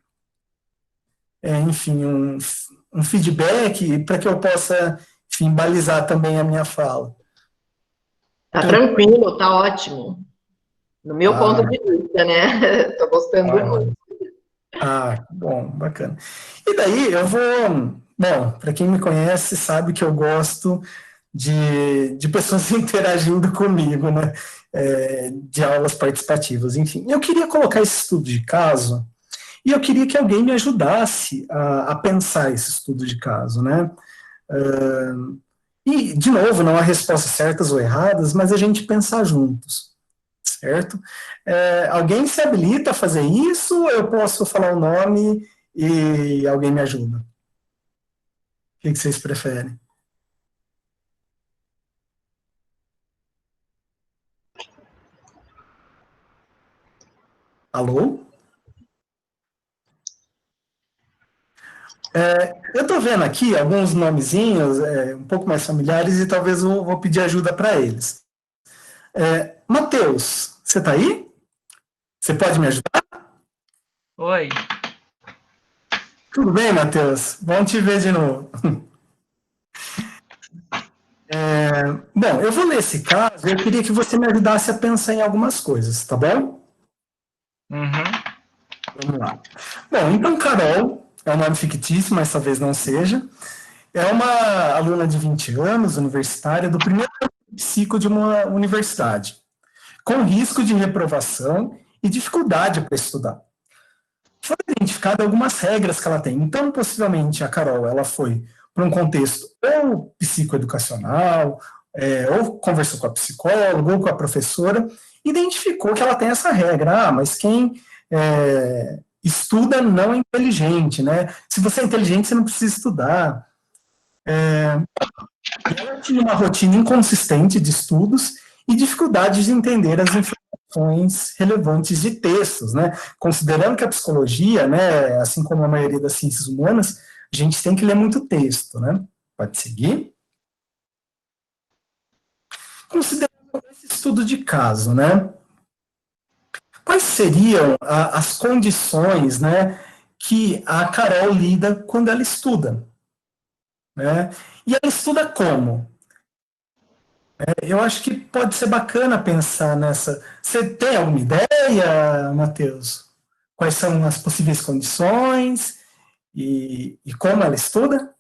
[SPEAKER 8] feedback, para que eu possa, enfim, balizar também a minha fala.
[SPEAKER 3] Tá tranquilo, tá ótimo. No meu ponto de vista, né? Tô gostando muito.
[SPEAKER 8] Bom, bacana. E daí eu vou... Bom, para quem me conhece sabe que eu gosto de pessoas interagindo comigo, né? De aulas participativas, enfim. Eu queria colocar esse estudo de caso e eu queria que alguém me ajudasse a pensar esse estudo de caso, né? E, de novo, não há respostas certas ou erradas, mas a gente pensar juntos, certo? Alguém se habilita a fazer isso ou eu posso falar o nome e alguém me ajuda? O que vocês preferem? Alô? Eu estou vendo aqui alguns nomezinhos um pouco mais familiares e talvez eu vou pedir ajuda para eles. Matheus, você está aí? Você pode me ajudar?
[SPEAKER 10] Oi.
[SPEAKER 8] Tudo bem, Matheus? Bom te ver de novo. Bom, eu vou ler esse caso e eu queria que você me ajudasse a pensar em algumas coisas, tá bom? Vamos lá. Bom, então Carol é um nome fictício, mas talvez não seja. É uma aluna de 20 anos, universitária, do primeiro ciclo de uma universidade, com risco de reprovação e dificuldade para estudar. Foram identificadas algumas regras que ela tem. Então, possivelmente, a Carol ela foi para um contexto ou psicoeducacional, ou conversou com a psicóloga, ou com a professora, identificou que ela tem essa regra. Mas quem estuda não é inteligente, né? Se você é inteligente, você não precisa estudar. Ela tinha uma rotina inconsistente de estudos e dificuldade de entender as informações relevantes de textos, né? Considerando que a psicologia, né, assim como a maioria das ciências humanas, a gente tem que ler muito texto, né? Pode seguir. Considerando esse estudo de caso, né? Quais seriam as condições, né, que a Carol lida quando ela estuda? Né? E ela estuda como? Eu acho que pode ser bacana pensar nessa. Você tem alguma ideia, Matheus? Quais são as possíveis condições e como ela estuda?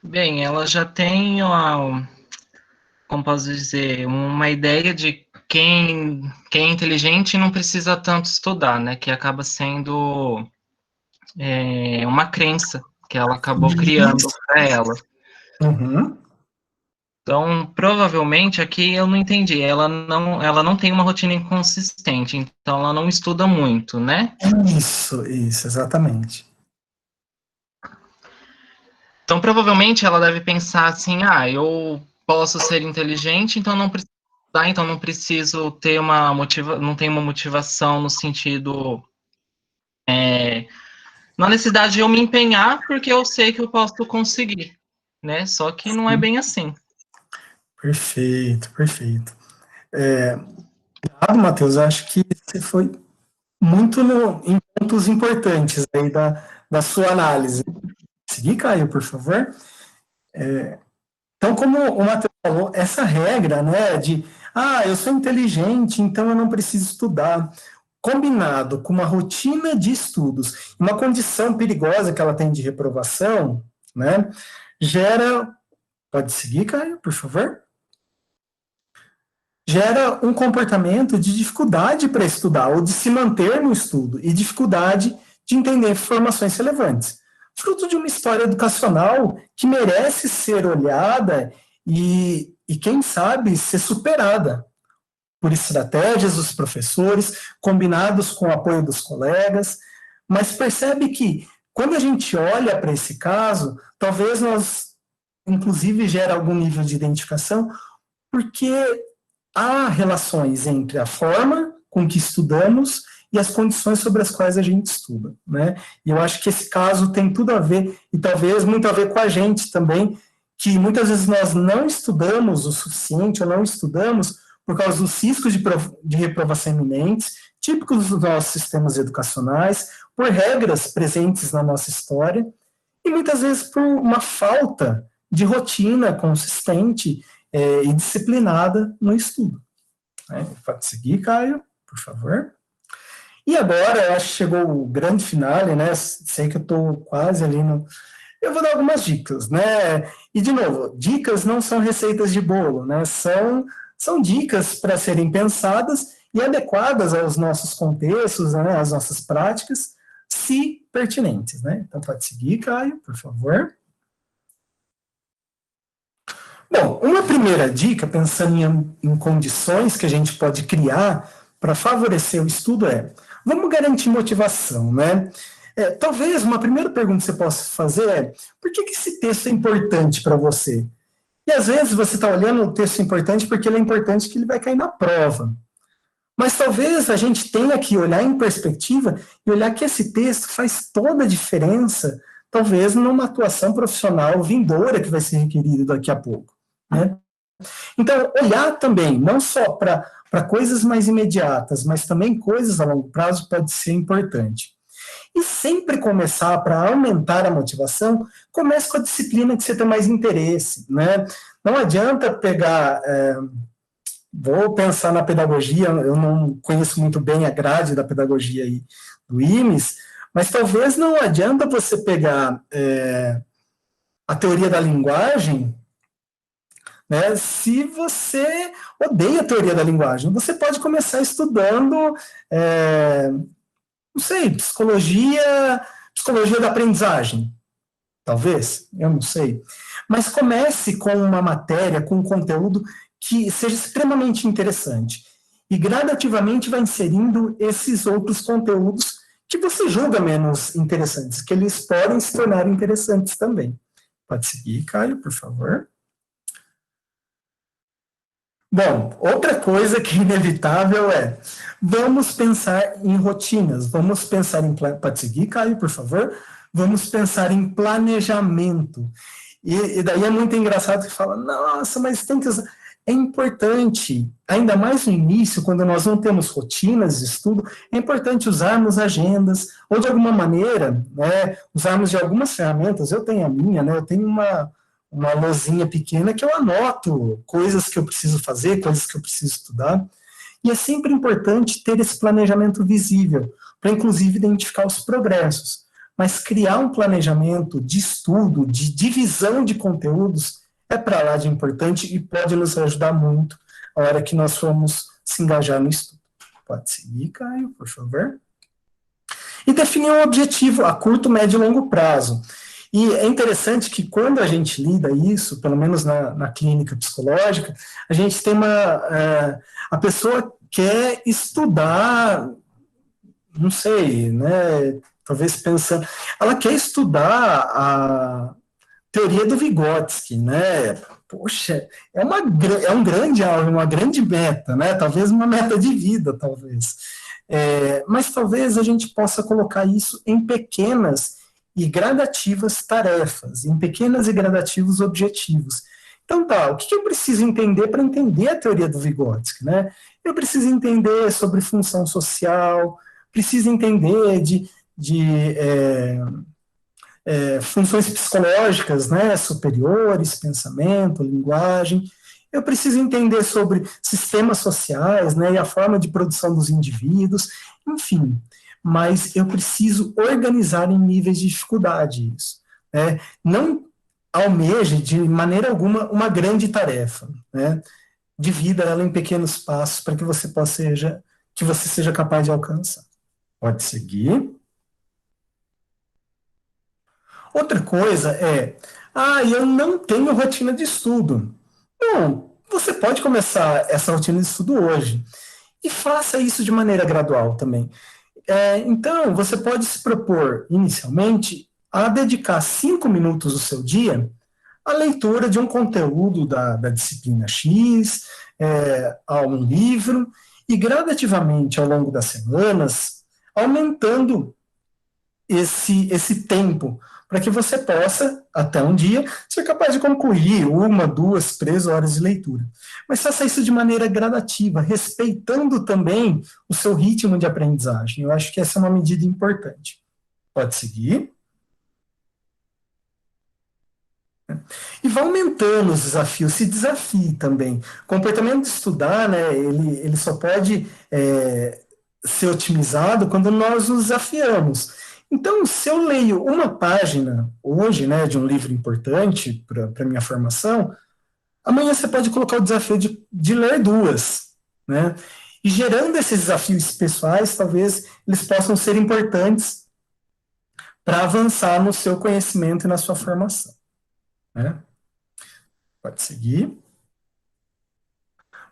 [SPEAKER 10] Bem, ela já tem, como posso dizer, uma ideia de quem é inteligente não precisa tanto estudar, né? Que acaba sendo uma crença que ela acabou criando para ela. Então, provavelmente, aqui eu não entendi, ela não tem uma rotina inconsistente, então ela não estuda muito, né?
[SPEAKER 8] Isso, exatamente.
[SPEAKER 10] Então, provavelmente, ela deve pensar assim, eu posso ser inteligente, então não preciso estudar, então não preciso ter não tenho uma motivação no sentido, na necessidade de eu me empenhar, porque eu sei que eu posso conseguir, né? Só que não é bem assim.
[SPEAKER 8] Perfeito, perfeito. Matheus, acho que você foi muito em pontos importantes aí da sua análise. Seguir, Caio, por favor. Então, como o Matheus essa regra, né, de, eu sou inteligente, então eu não preciso estudar, combinado com uma rotina de estudos, uma condição perigosa que ela tem de reprovação, né, gera, pode seguir, Caio, por favor? Gera um comportamento de dificuldade para estudar, ou de se manter no estudo, e dificuldade de entender informações relevantes. Fruto de uma história educacional que merece ser olhada e quem sabe, ser superada por estratégias dos professores, combinados com o apoio dos colegas, mas percebe que, quando a gente olha para esse caso, talvez nós, inclusive, gera algum nível de identificação, porque há relações entre a forma com que estudamos e as condições sobre as quais a gente estuda, né? E eu acho que esse caso tem tudo a ver, e talvez muito a ver com a gente também, que muitas vezes nós não estudamos o suficiente, ou não estudamos por causa dos riscos de reprovação iminentes, típicos dos nossos sistemas educacionais, por regras presentes na nossa história, e muitas vezes por uma falta de rotina consistente e disciplinada no estudo. Pode seguir, Caio, por favor. E agora, eu acho que chegou o grande finale, né? Sei que eu estou quase ali no... Eu vou dar algumas dicas, né? E, de novo, dicas não são receitas de bolo, né? São dicas para serem pensadas e adequadas aos nossos contextos, né? Às nossas práticas, se pertinentes, né? Então, pode seguir, Caio, por favor. Bom, uma primeira dica, pensando em condições que a gente pode criar para favorecer o estudo vamos garantir motivação, né? Talvez uma primeira pergunta que você possa fazer por que esse texto é importante para você? E às vezes você está olhando o texto importante porque ele é importante que ele vai cair na prova. Mas talvez a gente tenha que olhar em perspectiva e olhar que esse texto faz toda a diferença, talvez numa atuação profissional vindoura que vai ser requerida daqui a pouco, né? Então, olhar também, não só para coisas mais imediatas, mas também coisas a longo prazo pode ser importante. E sempre começar, para aumentar a motivação, comece com a disciplina que você tem mais interesse, né? Não adianta pegar, vou pensar na pedagogia, eu não conheço muito bem a grade da pedagogia aí do IMES, mas talvez não adianta você pegar a teoria da linguagem, né, se você odeia a teoria da linguagem. Você pode começar estudando, não sei, psicologia da aprendizagem, talvez, eu não sei. Mas comece com uma matéria, com um conteúdo que seja extremamente interessante. E gradativamente vai inserindo esses outros conteúdos que você julga menos interessantes, que eles podem se tornar interessantes também. Pode seguir, Caio, por favor. Bom, outra coisa que é inevitável vamos pensar em rotinas, vamos pensar em... Pode seguir, Caio, por favor? Vamos pensar em planejamento. E daí é muito engraçado que fala, nossa, mas tem que usar... É importante, ainda mais no início, quando nós não temos rotinas de estudo, é importante usarmos agendas, ou de alguma maneira, né, usarmos de algumas ferramentas. Eu tenho a minha, né, eu tenho uma lozinha pequena que eu anoto coisas que eu preciso fazer, coisas que eu preciso estudar, e é sempre importante ter esse planejamento visível, para inclusive identificar os progressos, mas criar um planejamento de estudo, de divisão de conteúdos, é para lá de importante e pode nos ajudar muito a hora que nós formos se engajar no estudo. Pode seguir, Caio, por favor. E definir um objetivo a curto, médio e longo prazo. E é interessante que quando a gente lida isso, pelo menos na clínica psicológica, a gente tem a pessoa quer estudar, não sei, né, talvez pensando, ela quer estudar a teoria do Vygotsky, né, poxa, é um grande alvo, uma grande meta, né, talvez uma meta de vida, talvez, mas talvez a gente possa colocar isso em pequenas e gradativas tarefas, em pequenos e gradativos objetivos. Então o que eu preciso entender para entender a teoria do Vygotsky, né? Eu preciso entender sobre função social, preciso entender de funções psicológicas, né, superiores, pensamento, linguagem, eu preciso entender sobre sistemas sociais, né, e a forma de produção dos indivíduos, enfim, mas eu preciso organizar em níveis de dificuldade isso, né, não almeje de maneira alguma uma grande tarefa, né, divida ela em pequenos passos para que você seja capaz de alcançar. Pode seguir. Outra coisa eu não tenho rotina de estudo. Bom, você pode começar essa rotina de estudo hoje. E faça isso de maneira gradual também. Então, você pode se propor, inicialmente, a dedicar 5 minutos do seu dia à leitura de um conteúdo da disciplina X, a um livro, e gradativamente, ao longo das semanas, aumentando esse tempo, para que você possa, até um dia, ser capaz de concluir 1, 2, 3 horas de leitura. Mas faça isso de maneira gradativa, respeitando também o seu ritmo de aprendizagem. Eu acho que essa é uma medida importante. Pode seguir. E vá aumentando os desafios, se desafie também. O comportamento de estudar, né, ele só pode ser otimizado quando nós nos desafiamos. Então, se eu leio uma página hoje, né, de um livro importante para a minha formação, amanhã você pode colocar o desafio de ler 2, né? E gerando esses desafios pessoais, talvez eles possam ser importantes para avançar no seu conhecimento e na sua formação, né? Pode seguir.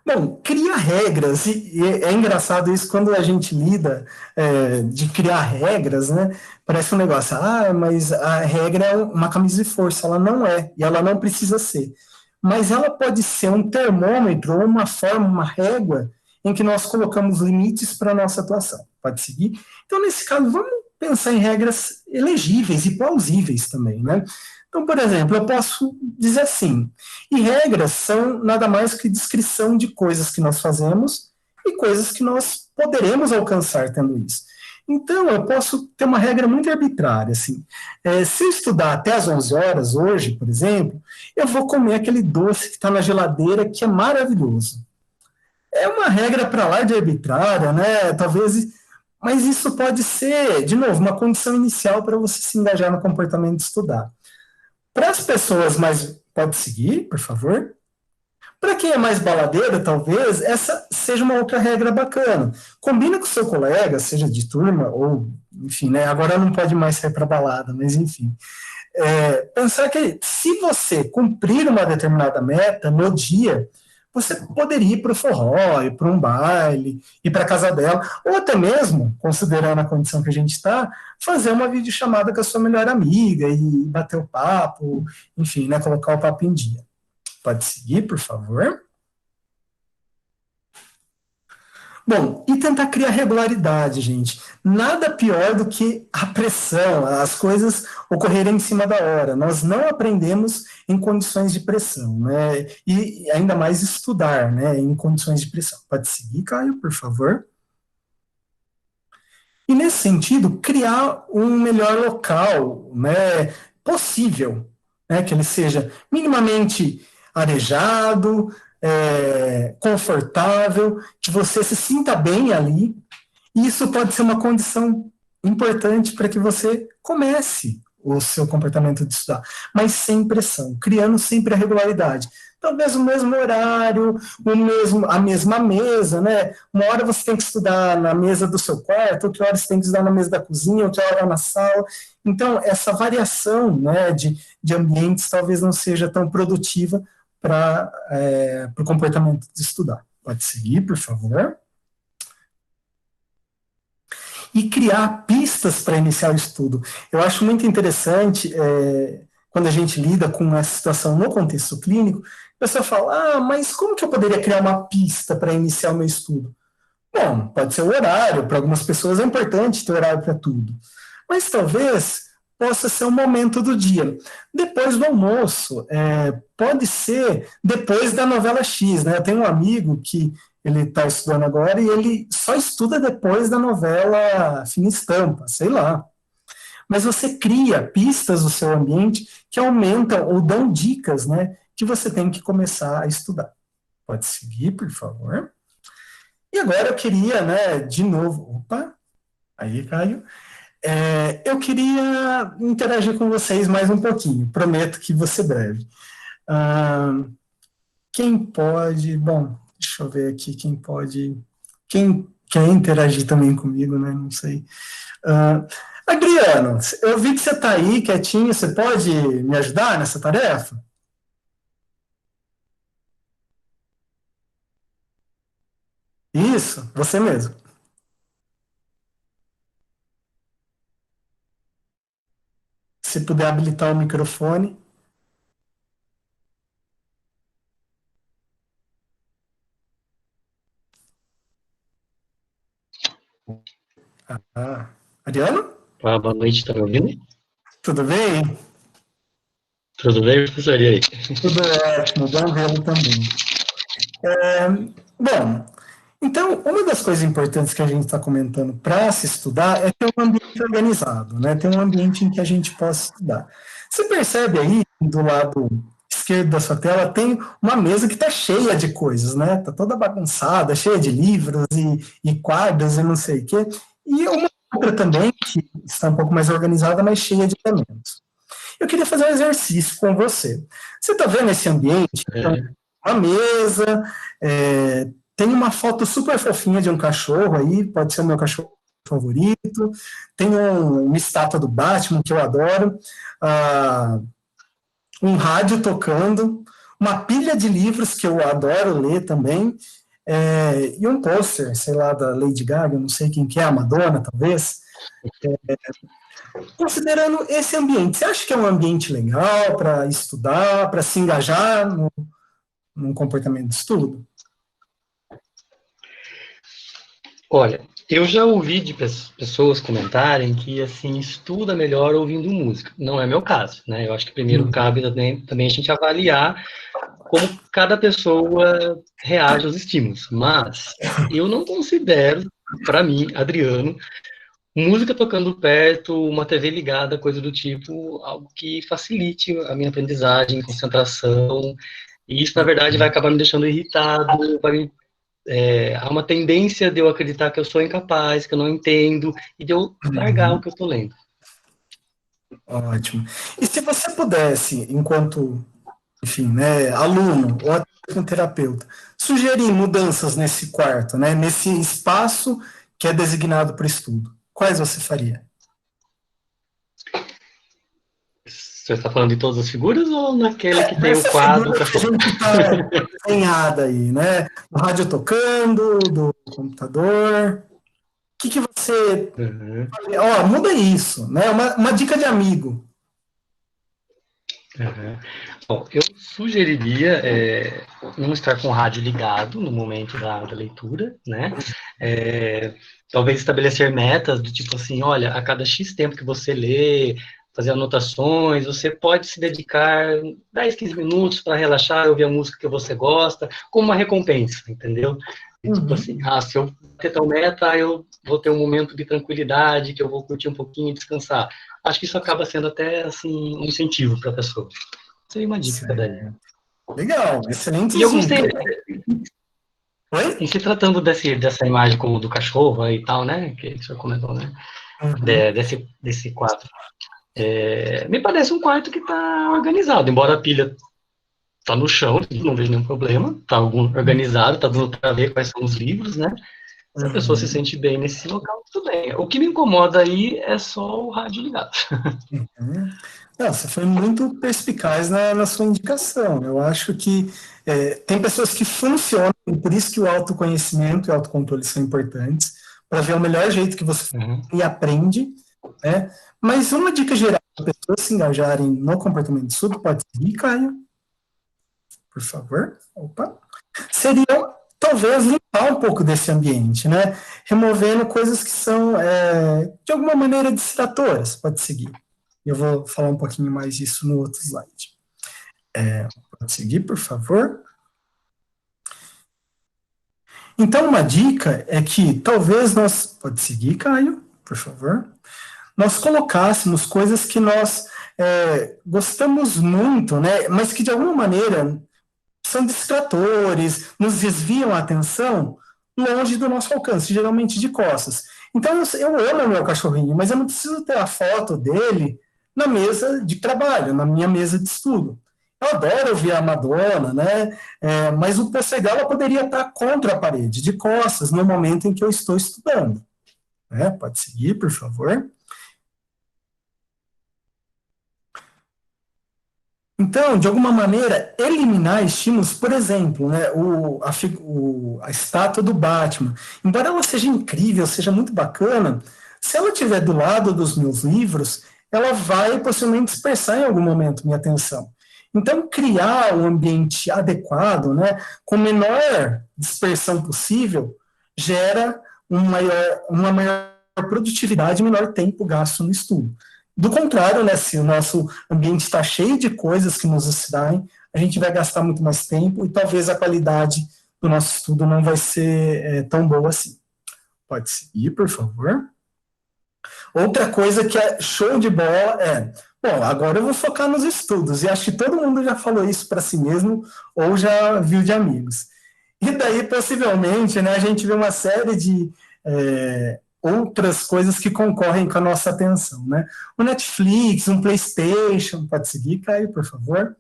[SPEAKER 8] Bom, cria regras, e é engraçado isso quando a gente lida de criar regras, né? Parece um negócio, mas a regra é uma camisa de força, ela não é, e ela não precisa ser. Mas ela pode ser um termômetro, ou uma forma, uma régua, em que nós colocamos limites para a nossa atuação. Pode seguir? Então, nesse caso, vamos pensar em regras elegíveis e plausíveis também, né? Então, por exemplo, eu posso dizer assim, e regras são nada mais que descrição de coisas que nós fazemos e coisas que nós poderemos alcançar tendo isso. Então, eu posso ter uma regra muito arbitrária, assim, se eu estudar até as 11 horas hoje, por exemplo, eu vou comer aquele doce que está na geladeira, que é maravilhoso. É uma regra para lá de arbitrária, né, talvez, mas isso pode ser, de novo, uma condição inicial para você se engajar no comportamento de estudar. Para as pessoas mais... Pode seguir, por favor? Para quem é mais baladeiro, talvez, essa seja uma outra regra bacana. Combina com o seu colega, seja de turma, ou, enfim, né, agora não pode mais sair para balada, mas enfim. Pensar que se você cumprir uma determinada meta no dia, você poderia ir para o forró, ir para um baile, ir para a casa dela, ou até mesmo, considerando a condição que a gente está, fazer uma videochamada com a sua melhor amiga e bater o papo, enfim, né, colocar o papo em dia. Pode seguir, por favor. Bom, e tentar criar regularidade, gente. Nada pior do que a pressão, as coisas ocorrerem em cima da hora. Nós não aprendemos em condições de pressão, né? E ainda mais estudar, né, em condições de pressão. Pode seguir, Caio, por favor. E nesse sentido, criar um melhor local, né, possível, né, que ele seja minimamente arejado, confortável, que você se sinta bem ali. Isso pode ser uma condição importante para que você comece o seu comportamento de estudar, mas sem pressão, criando sempre a regularidade. Talvez o mesmo horário, a mesma mesa, né? Uma hora você tem que estudar na mesa do seu quarto, outra hora você tem que estudar na mesa da cozinha, outra hora na sala. Então, essa variação, né, de ambientes talvez não seja tão produtiva para o comportamento de estudar. Pode seguir, por favor. E criar pistas para iniciar o estudo. Eu acho muito interessante, quando a gente lida com essa situação no contexto clínico, a pessoa fala, mas como que eu poderia criar uma pista para iniciar o meu estudo? Bom, pode ser o horário, para algumas pessoas é importante ter horário para tudo, mas talvez possa ser um momento do dia. Depois do almoço, pode ser depois da novela X, né? Eu tenho um amigo que ele está estudando agora e ele só estuda depois da novela Fina Estampa, sei lá. Mas você cria pistas no seu ambiente que aumentam ou dão dicas, né, que você tem que começar a estudar. Pode seguir, por favor. E agora eu queria, né, de novo... Opa! Aí, Caio. Eu queria interagir com vocês mais um pouquinho. Prometo que vou ser breve. Quem pode... Bom, deixa eu ver aqui quem pode... Quem quer interagir também comigo, né? Não sei. Adriano, eu vi que você está aí quietinho. Você pode me ajudar nessa tarefa? Isso, você mesmo. Se puder habilitar o microfone. Adriano?
[SPEAKER 11] Boa noite, tá me ouvindo?
[SPEAKER 8] Tudo bem?
[SPEAKER 11] Tudo bem, professor? E aí?
[SPEAKER 8] Tudo ótimo, bom vê-lo também. Bom, então, uma das coisas importantes que a gente está comentando para se estudar é ter um ambiente organizado, né? Ter um ambiente em que a gente possa estudar. Você percebe aí, do lado esquerdo da sua tela, tem uma mesa que está cheia de coisas, né? Está toda bagunçada, cheia de livros e quadros e não sei o quê. E uma outra também, que está um pouco mais organizada, mas cheia de elementos. Eu queria fazer um exercício com você. Você está vendo esse ambiente? Então, uma mesa, tem uma foto super fofinha de um cachorro aí, pode ser o meu cachorro favorito, tem uma estátua do Batman, que eu adoro, um rádio tocando, uma pilha de livros que eu adoro ler também, e um pôster, sei lá, da Lady Gaga, não sei quem que é, a Madonna, talvez. Considerando esse ambiente, você acha que é um ambiente legal para estudar, para se engajar num comportamento de estudo?
[SPEAKER 11] Olha, eu já ouvi de pessoas comentarem que, assim, estuda melhor ouvindo música. Não é meu caso, né? Eu acho que primeiro cabe também a gente avaliar como cada pessoa reage aos estímulos. Mas eu não considero, para mim, Adriano, música tocando perto, uma TV ligada, coisa do tipo, algo que facilite a minha aprendizagem, concentração. E isso, na verdade, vai acabar me deixando irritado, há uma tendência de eu acreditar que eu sou incapaz, que eu não entendo, e de eu largar o que eu estou lendo.
[SPEAKER 8] Ótimo. E se você pudesse, enquanto, enfim, né, aluno ou até um terapeuta, sugerir mudanças nesse quarto, né, nesse espaço que é designado para estudo, quais você faria?
[SPEAKER 11] Você está falando de todas as figuras ou naquele que tem o quadro para
[SPEAKER 8] que a gente está desenhada aí, né? Do rádio tocando, do computador. O que você... muda isso, né? Uma dica de amigo.
[SPEAKER 11] Bom, eu sugeriria não estar com o rádio ligado no momento da leitura, né? Talvez estabelecer metas do tipo assim, olha, a cada X tempo que você lê, fazer anotações, você pode se dedicar 10, 15 minutos para relaxar, ouvir a música que você gosta, como uma recompensa, entendeu? Tipo assim, se eu ter tal meta, eu vou ter um momento de tranquilidade, que eu vou curtir um pouquinho e descansar. Acho que isso acaba sendo até, assim, um incentivo para a pessoa. Seria uma dica daí.
[SPEAKER 8] Legal, excelente.
[SPEAKER 11] E eu gostei. Em se tratando dessa imagem como do cachorro aí e tal, né, que o senhor comentou, né, desse quadro. Me parece um quarto que está organizado, embora a pilha está no chão, não vejo nenhum problema, está organizado, está dando para ver quais são os livros, né? Se a pessoa se sente bem nesse local, tudo bem. O que me incomoda aí é só o rádio ligado.
[SPEAKER 8] Não, você foi muito perspicaz na sua indicação. Eu acho que tem pessoas que funcionam, e por isso que o autoconhecimento e o autocontrole são importantes, para ver o melhor jeito que você e aprende, né? Mas uma dica geral para as pessoas se engajarem no comportamento de estudo, pode seguir, Caio? Por favor. Opa. Seria, talvez, limpar um pouco desse ambiente, né? Removendo coisas que são, de alguma maneira, distratoras. Pode seguir. Eu vou falar um pouquinho mais disso no outro slide. Pode seguir, por favor. Então, uma dica é que talvez nós... Pode seguir, Caio, por favor. Nós colocássemos coisas que nós gostamos muito, né, mas que de alguma maneira são distratores, nos desviam a atenção longe do nosso alcance, geralmente de costas. Então, eu amo meu cachorrinho, mas eu não preciso ter a foto dele na mesa de trabalho, na minha mesa de estudo. Eu adoro ouvir a Madonna, né? Mas o pôster dela poderia estar contra a parede, de costas, no momento em que eu estou estudando. Pode seguir, por favor. Então, de alguma maneira, eliminar estímulos, por exemplo, né, a estátua do Batman, embora ela seja incrível, seja muito bacana, se ela estiver do lado dos meus livros, ela vai possivelmente dispersar em algum momento minha atenção. Então, criar um ambiente adequado, né, com menor dispersão possível, gera uma maior produtividade e menor tempo gasto no estudo. Do contrário, né, se o nosso ambiente está cheio de coisas que nos distraem, a gente vai gastar muito mais tempo e talvez a qualidade do nosso estudo não vai ser tão boa assim. Pode seguir, por favor. Outra coisa que é show de bola bom, agora eu vou focar nos estudos, e acho que todo mundo já falou isso para si mesmo ou já viu de amigos. E daí, possivelmente, né, a gente vê uma série de outras coisas que concorrem com a nossa atenção, né? O Netflix, um PlayStation, pode seguir, Caio, por favor.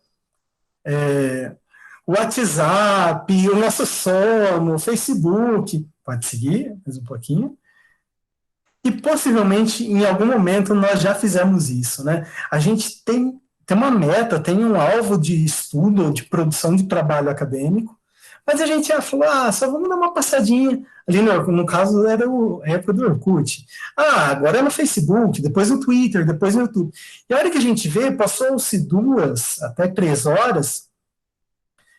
[SPEAKER 8] O WhatsApp, o nosso sono, o Facebook, pode seguir, mais um pouquinho. E possivelmente, em algum momento, nós já fizemos isso, né? A gente tem uma meta, tem um alvo de estudo, de produção de trabalho acadêmico, mas a gente já falou, só vamos dar uma passadinha. Ali no caso era a época do Orkut. Agora é no Facebook, depois no Twitter, depois no YouTube. E a hora que a gente vê, passou-se 2 até 3 horas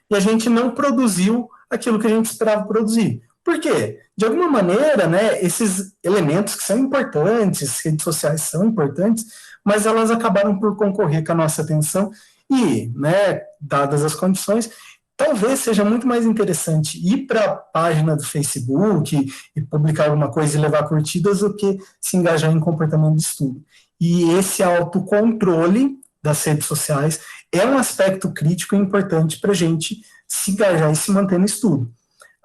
[SPEAKER 8] e a gente não produziu aquilo que a gente esperava produzir. Por quê? De alguma maneira, né, esses elementos que são importantes, redes sociais são importantes, mas elas acabaram por concorrer com a nossa atenção e, né, dadas as condições, talvez seja muito mais interessante ir para a página do Facebook e publicar alguma coisa e levar curtidas do que se engajar em comportamento de estudo. E esse autocontrole das redes sociais é um aspecto crítico e importante para a gente se engajar e se manter no estudo.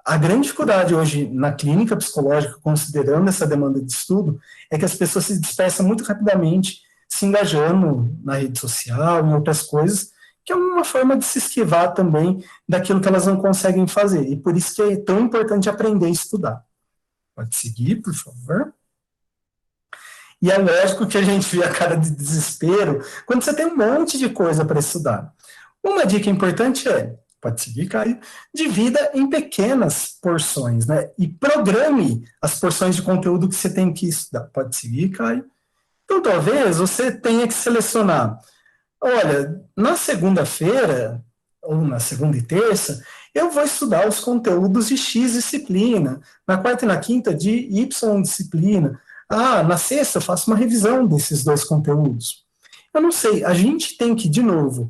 [SPEAKER 8] A grande dificuldade hoje na clínica psicológica, considerando essa demanda de estudo, é que as pessoas se dispersam muito rapidamente, se engajando na rede social, em outras coisas, que é uma forma de se esquivar também daquilo que elas não conseguem fazer. E por isso que é tão importante aprender a estudar. Pode seguir, por favor. E é lógico que a gente vê a cara de desespero quando você tem um monte de coisa para estudar. Uma dica importante pode seguir, Caio, divida em pequenas porções, né? E programe as porções de conteúdo que você tem que estudar. Pode seguir, Caio. Então, talvez você tenha que selecionar. Olha, na segunda-feira, ou na segunda e terça, eu vou estudar os conteúdos de X disciplina. Na quarta e na quinta, de Y disciplina. Na sexta, eu faço uma revisão desses 2 conteúdos. Eu não sei, a gente tem que, de novo,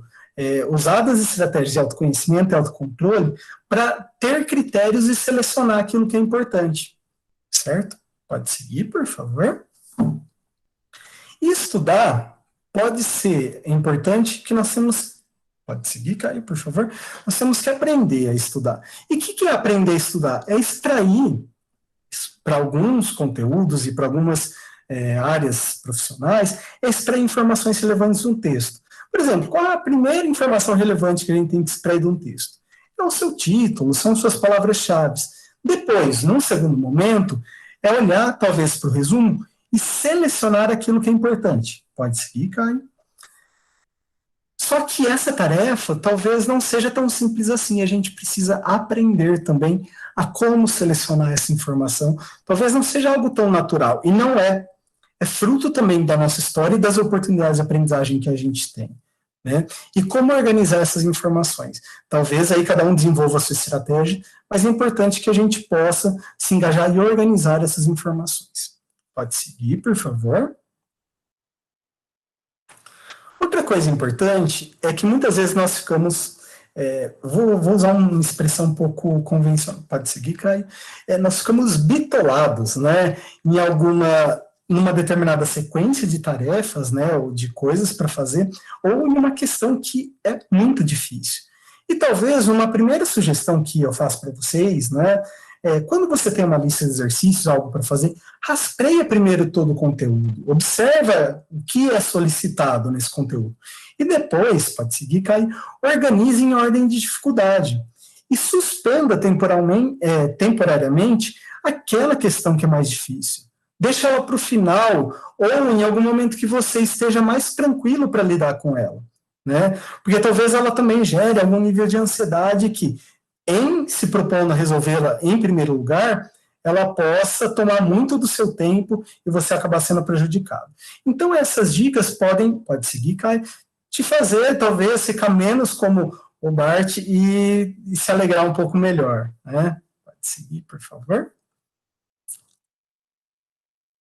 [SPEAKER 8] usar das estratégias de autoconhecimento e autocontrole para ter critérios e selecionar aquilo que é importante. Certo? Pode seguir, por favor. E estudar pode ser importante que nós temos... Pode seguir, Caio, por favor. Nós temos que aprender a estudar. E o que é aprender a estudar? É extrair, para alguns conteúdos e para algumas áreas profissionais, é extrair informações relevantes de um texto. Por exemplo, qual é a primeira informação relevante que a gente tem que extrair de um texto? É o seu título, são suas palavras-chave. Depois, num segundo momento, é olhar, talvez, para o resumo e selecionar aquilo que é importante. Pode seguir, Caio. Só que essa tarefa talvez não seja tão simples assim. A gente precisa aprender também a como selecionar essa informação. Talvez não seja algo tão natural. E não é. É fruto também da nossa história e das oportunidades de aprendizagem que a gente tem. Né? E como organizar essas informações? Talvez aí cada um desenvolva a sua estratégia, mas é importante que a gente possa se engajar e organizar essas informações. Pode seguir, por favor. Outra coisa importante é que muitas vezes nós ficamos, vou usar uma expressão um pouco convencional, pode seguir, Caio? Nós ficamos bitolados, né, numa determinada sequência de tarefas, né, ou de coisas para fazer, ou em uma questão que é muito difícil. E talvez uma primeira sugestão que eu faço para vocês, né, quando você tem uma lista de exercícios, algo para fazer, rastreia primeiro todo o conteúdo, observa o que é solicitado nesse conteúdo. E depois, pode seguir, Caio, organize em ordem de dificuldade. E suspenda temporariamente aquela questão que é mais difícil. Deixa ela para o final, ou em algum momento que você esteja mais tranquilo para lidar com ela, né? Porque talvez ela também gere algum nível de ansiedade que, em se propondo a resolvê-la em primeiro lugar, ela possa tomar muito do seu tempo e você acabar sendo prejudicado. Então, essas dicas pode seguir, Caio, te fazer, talvez, ficar menos como o Bart e se alegrar um pouco melhor, né? Pode seguir, por favor.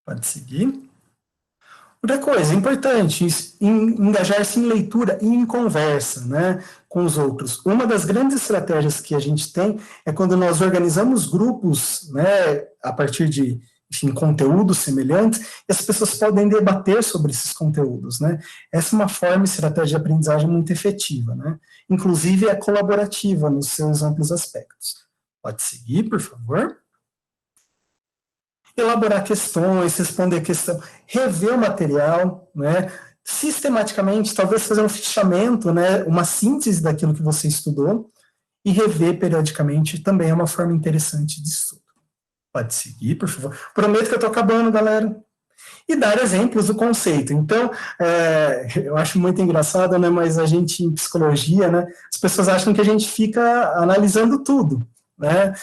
[SPEAKER 8] Pode seguir. Outra coisa importante, engajar-se em leitura e em conversa, né, com os outros. Uma das grandes estratégias que a gente tem é quando nós organizamos grupos, né, a partir de, enfim, conteúdos semelhantes, e as pessoas podem debater sobre esses conteúdos, né. Essa é uma forma e estratégia de aprendizagem muito efetiva, né. Inclusive é colaborativa nos seus amplos aspectos. Pode seguir, por favor. Elaborar questões, responder questão, rever o material, né, sistematicamente, talvez fazer um fichamento, né, uma síntese daquilo que você estudou, e rever periodicamente também é uma forma interessante de estudo. Pode seguir, por favor. Prometo que eu estou acabando, galera. E dar exemplos do conceito. Então, eu acho muito engraçado, né, mas a gente, em psicologia, né, as pessoas acham que a gente fica analisando tudo, né,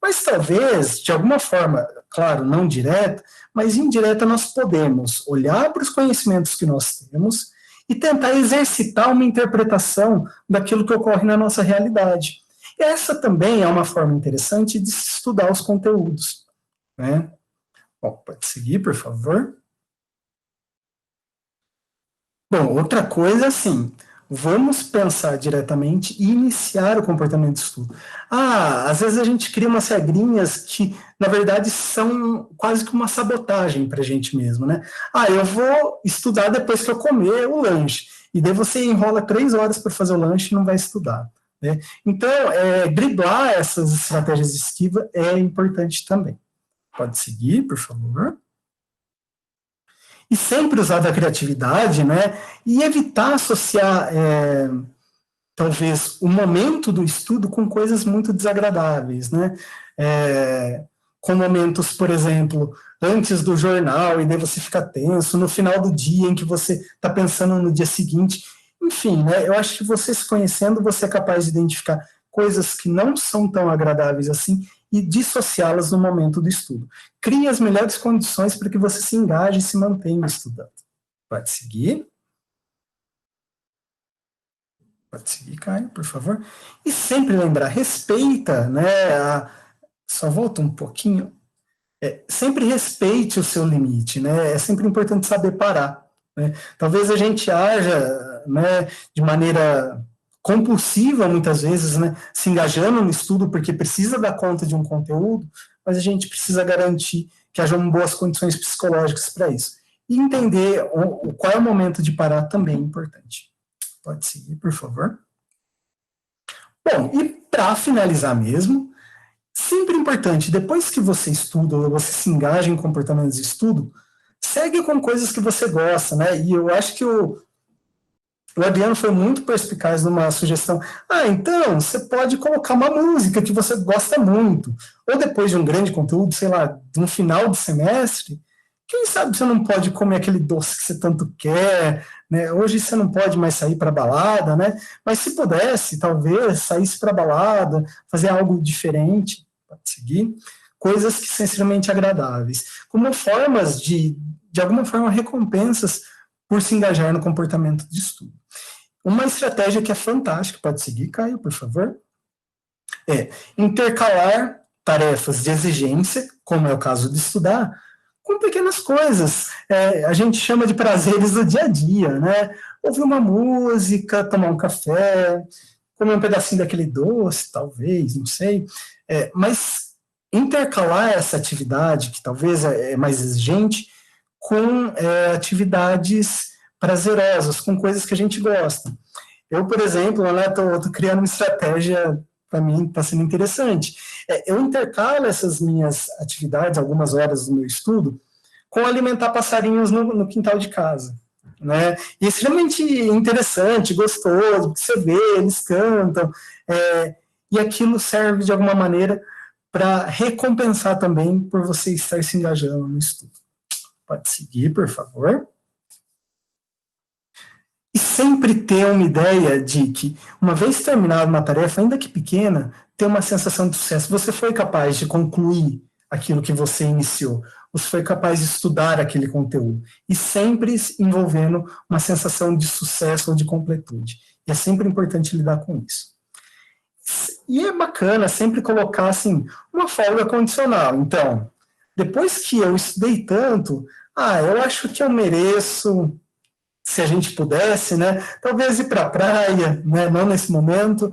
[SPEAKER 8] mas talvez, de alguma forma, claro, não direta, mas indireta, nós podemos olhar para os conhecimentos que nós temos e tentar exercitar uma interpretação daquilo que ocorre na nossa realidade. E essa também é uma forma interessante de se estudar os conteúdos, né? Bom, pode seguir, por favor. Bom, outra coisa, assim, vamos pensar diretamente e iniciar o comportamento de estudo. Às vezes a gente cria umas regrinhas que, na verdade, são quase que uma sabotagem para a gente mesmo, né? Eu vou estudar depois que eu comer o lanche. E daí você enrola 3 horas para fazer o lanche e não vai estudar, né? Então, driblar essas estratégias de esquiva é importante também. Pode seguir, por favor. E sempre usar da criatividade, né, e evitar associar, talvez, o momento do estudo com coisas muito desagradáveis, né, com momentos, por exemplo, antes do jornal, e daí você fica tenso, no final do dia, em que você está pensando no dia seguinte, enfim, né, eu acho que você se conhecendo, você é capaz de identificar coisas que não são tão agradáveis assim, e dissociá-las no momento do estudo. Crie as melhores condições para que você se engaje e se mantenha estudando. Pode seguir. Pode seguir, Caio, por favor. E sempre lembrar, respeita, né, só volta um pouquinho, sempre respeite o seu limite, né, é sempre importante saber parar, né. Talvez a gente haja, né, de maneira compulsiva, muitas vezes, né, se engajando no estudo porque precisa dar conta de um conteúdo, mas a gente precisa garantir que hajam boas condições psicológicas para isso. E entender qual é o momento de parar também é importante. Pode seguir, por favor. Bom, e para finalizar mesmo, sempre importante, depois que você estuda, ou você se engaja em comportamentos de estudo, segue com coisas que você gosta, né, e eu acho que o Adriano foi muito perspicaz numa sugestão. Então, você pode colocar uma música que você gosta muito. Ou depois de um grande conteúdo, sei lá, de um final de semestre, quem sabe você não pode comer aquele doce que você tanto quer, né? Hoje você não pode mais sair para balada, né? Mas se pudesse, talvez, saísse para balada, fazer algo diferente, pode seguir, coisas que são extremamente agradáveis, como formas de alguma forma, recompensas por se engajar no comportamento de estudo. Uma estratégia que é fantástica, pode seguir, Caio, por favor, é intercalar tarefas de exigência, como é o caso de estudar, com pequenas coisas. A gente chama de prazeres do dia a dia, né? Ouvir uma música, tomar um café, comer um pedacinho daquele doce, talvez, não sei. Mas intercalar essa atividade, que talvez é mais exigente, com atividades prazerosas, com coisas que a gente gosta. Eu, por exemplo, estou criando uma estratégia, para mim, está sendo interessante. Eu intercalo essas minhas atividades, algumas horas do meu estudo, com alimentar passarinhos no quintal de casa. Né? E é extremamente interessante, gostoso, porque você vê, eles cantam, e aquilo serve de alguma maneira para recompensar também por você estar se engajando no estudo. Pode seguir, por favor. E sempre ter uma ideia de que, uma vez terminada uma tarefa, ainda que pequena, ter uma sensação de sucesso. Você foi capaz de concluir aquilo que você iniciou. Você foi capaz de estudar aquele conteúdo. E sempre envolvendo uma sensação de sucesso ou de completude. E é sempre importante lidar com isso. E é bacana sempre colocar, assim, uma folga condicional. Então, depois que eu estudei tanto, eu acho que eu mereço, se a gente pudesse, né, talvez ir para a praia, né, não nesse momento,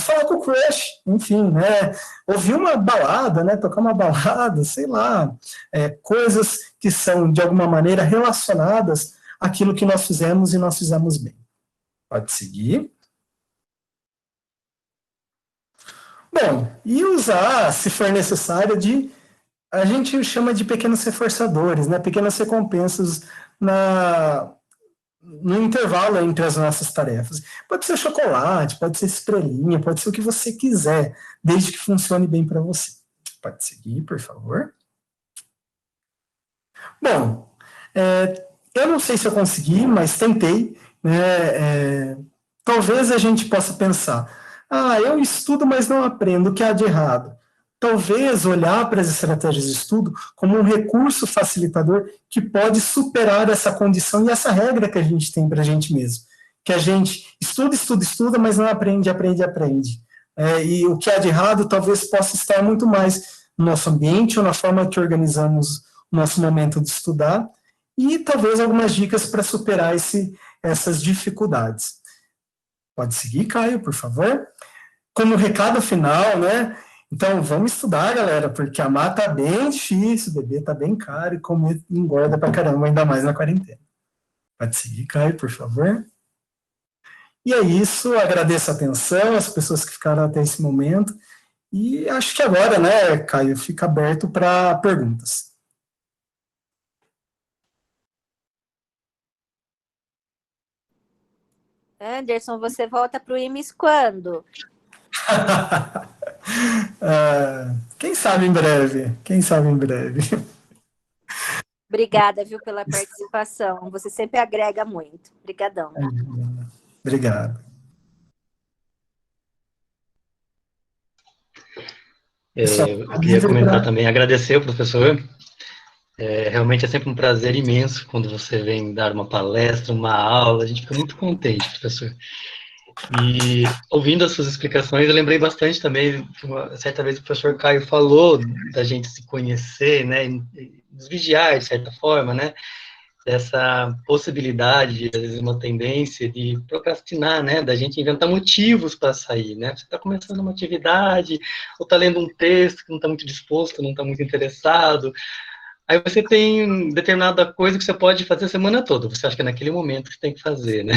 [SPEAKER 8] falar com o crush, enfim, né, ouvir uma balada, né, tocar uma balada, sei lá, coisas que são, de alguma maneira, relacionadas àquilo que nós fizemos e nós fizemos bem. Pode seguir. Bom, e usar, se for necessário, a gente chama de pequenos reforçadores, né, pequenas recompensas no intervalo entre as nossas tarefas. Pode ser chocolate, pode ser estrelinha, pode ser o que você quiser, desde que funcione bem para você. Pode seguir, por favor. Bom, eu não sei se eu consegui, mas tentei. Né, talvez a gente possa pensar, eu estudo, mas não aprendo, o que há de errado? Talvez olhar para as estratégias de estudo como um recurso facilitador que pode superar essa condição e essa regra que a gente tem para a gente mesmo. Que a gente estuda, mas não aprende. E o que há de errado talvez possa estar muito mais no nosso ambiente ou na forma que organizamos o nosso momento de estudar e talvez algumas dicas para superar essas dificuldades. Pode seguir, Caio, por favor. Como recado final, né? Então, vamos estudar, galera, porque amar tá bem difícil, beber tá bem caro e comer engorda pra caramba, ainda mais na quarentena. Pode seguir, Caio, por favor. E é isso, agradeço a atenção, as pessoas que ficaram até esse momento, e acho que agora, né, Caio, fica aberto para perguntas.
[SPEAKER 12] Anderson, você volta para o IMES quando?
[SPEAKER 8] Quem sabe em breve.
[SPEAKER 12] Obrigada, viu, pela participação. Você sempre agrega muito. Obrigadão.
[SPEAKER 8] Obrigado.
[SPEAKER 11] Eu queria comentar também, agradecer ao professor. Realmente é sempre um prazer imenso quando você vem dar uma palestra, uma aula, a gente fica muito contente, professor. E ouvindo as suas explicações, eu lembrei bastante também que certa vez o professor Caio falou da gente se conhecer, né, nos vigiar, de certa forma, né, dessa possibilidade, às vezes uma tendência de procrastinar, né, da gente inventar motivos para sair, né, você está começando uma atividade, ou está lendo um texto que não está muito disposto, não está muito interessado, aí você tem determinada coisa que você pode fazer a semana toda, você acha que é naquele momento que tem que fazer, né?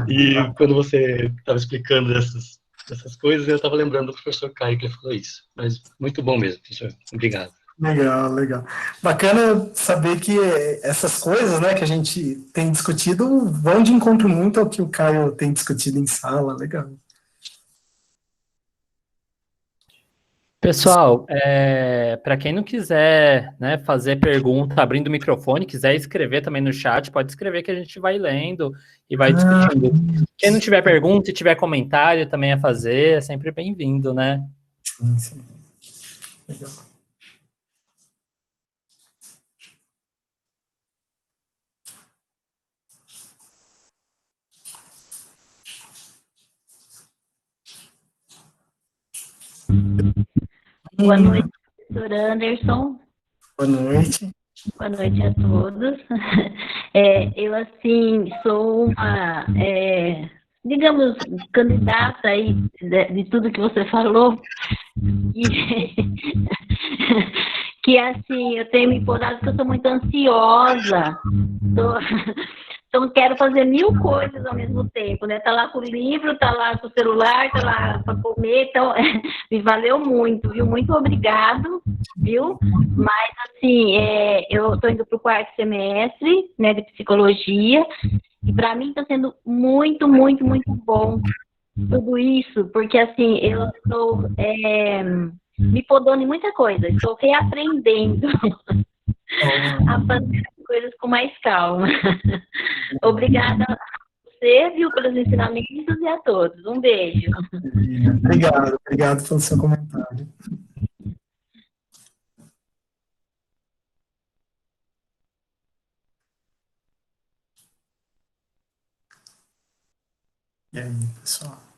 [SPEAKER 11] E quando você estava explicando essas coisas, eu estava lembrando do professor Caio que ele falou isso. Mas muito bom mesmo, professor. Obrigado.
[SPEAKER 8] Legal. Bacana saber que essas coisas, né, que a gente tem discutido vão de encontro muito ao que o Caio tem discutido em sala. Legal.
[SPEAKER 5] Pessoal, para quem não quiser, né, fazer pergunta abrindo o microfone, quiser escrever também no chat, pode escrever que a gente vai lendo e vai discutindo. Quem não tiver pergunta e tiver comentário também a fazer, é sempre bem-vindo, né?
[SPEAKER 8] Sim. Legal.
[SPEAKER 13] Boa noite, professor Anderson.
[SPEAKER 8] Boa noite.
[SPEAKER 13] Boa noite a todos. Eu, assim, sou uma, digamos, candidata aí de tudo que você falou. Que, assim, eu tenho me importado porque eu sou muito ansiosa. Então, quero fazer 1000 coisas ao mesmo tempo, né? Tá lá com o livro, tá lá com o celular, tá lá para comer, então, me valeu muito, viu? Muito obrigado, viu? Mas, assim, eu tô indo para o 4º semestre, né, de psicologia, e para mim está sendo muito, muito, muito bom tudo isso, porque, assim, eu estou me podando em muita coisa, estou reaprendendo a fazer as coisas com mais calma. Obrigada a você, viu, pelos ensinamentos e a todos. Um beijo.
[SPEAKER 8] Obrigado pelo seu comentário. E aí, pessoal?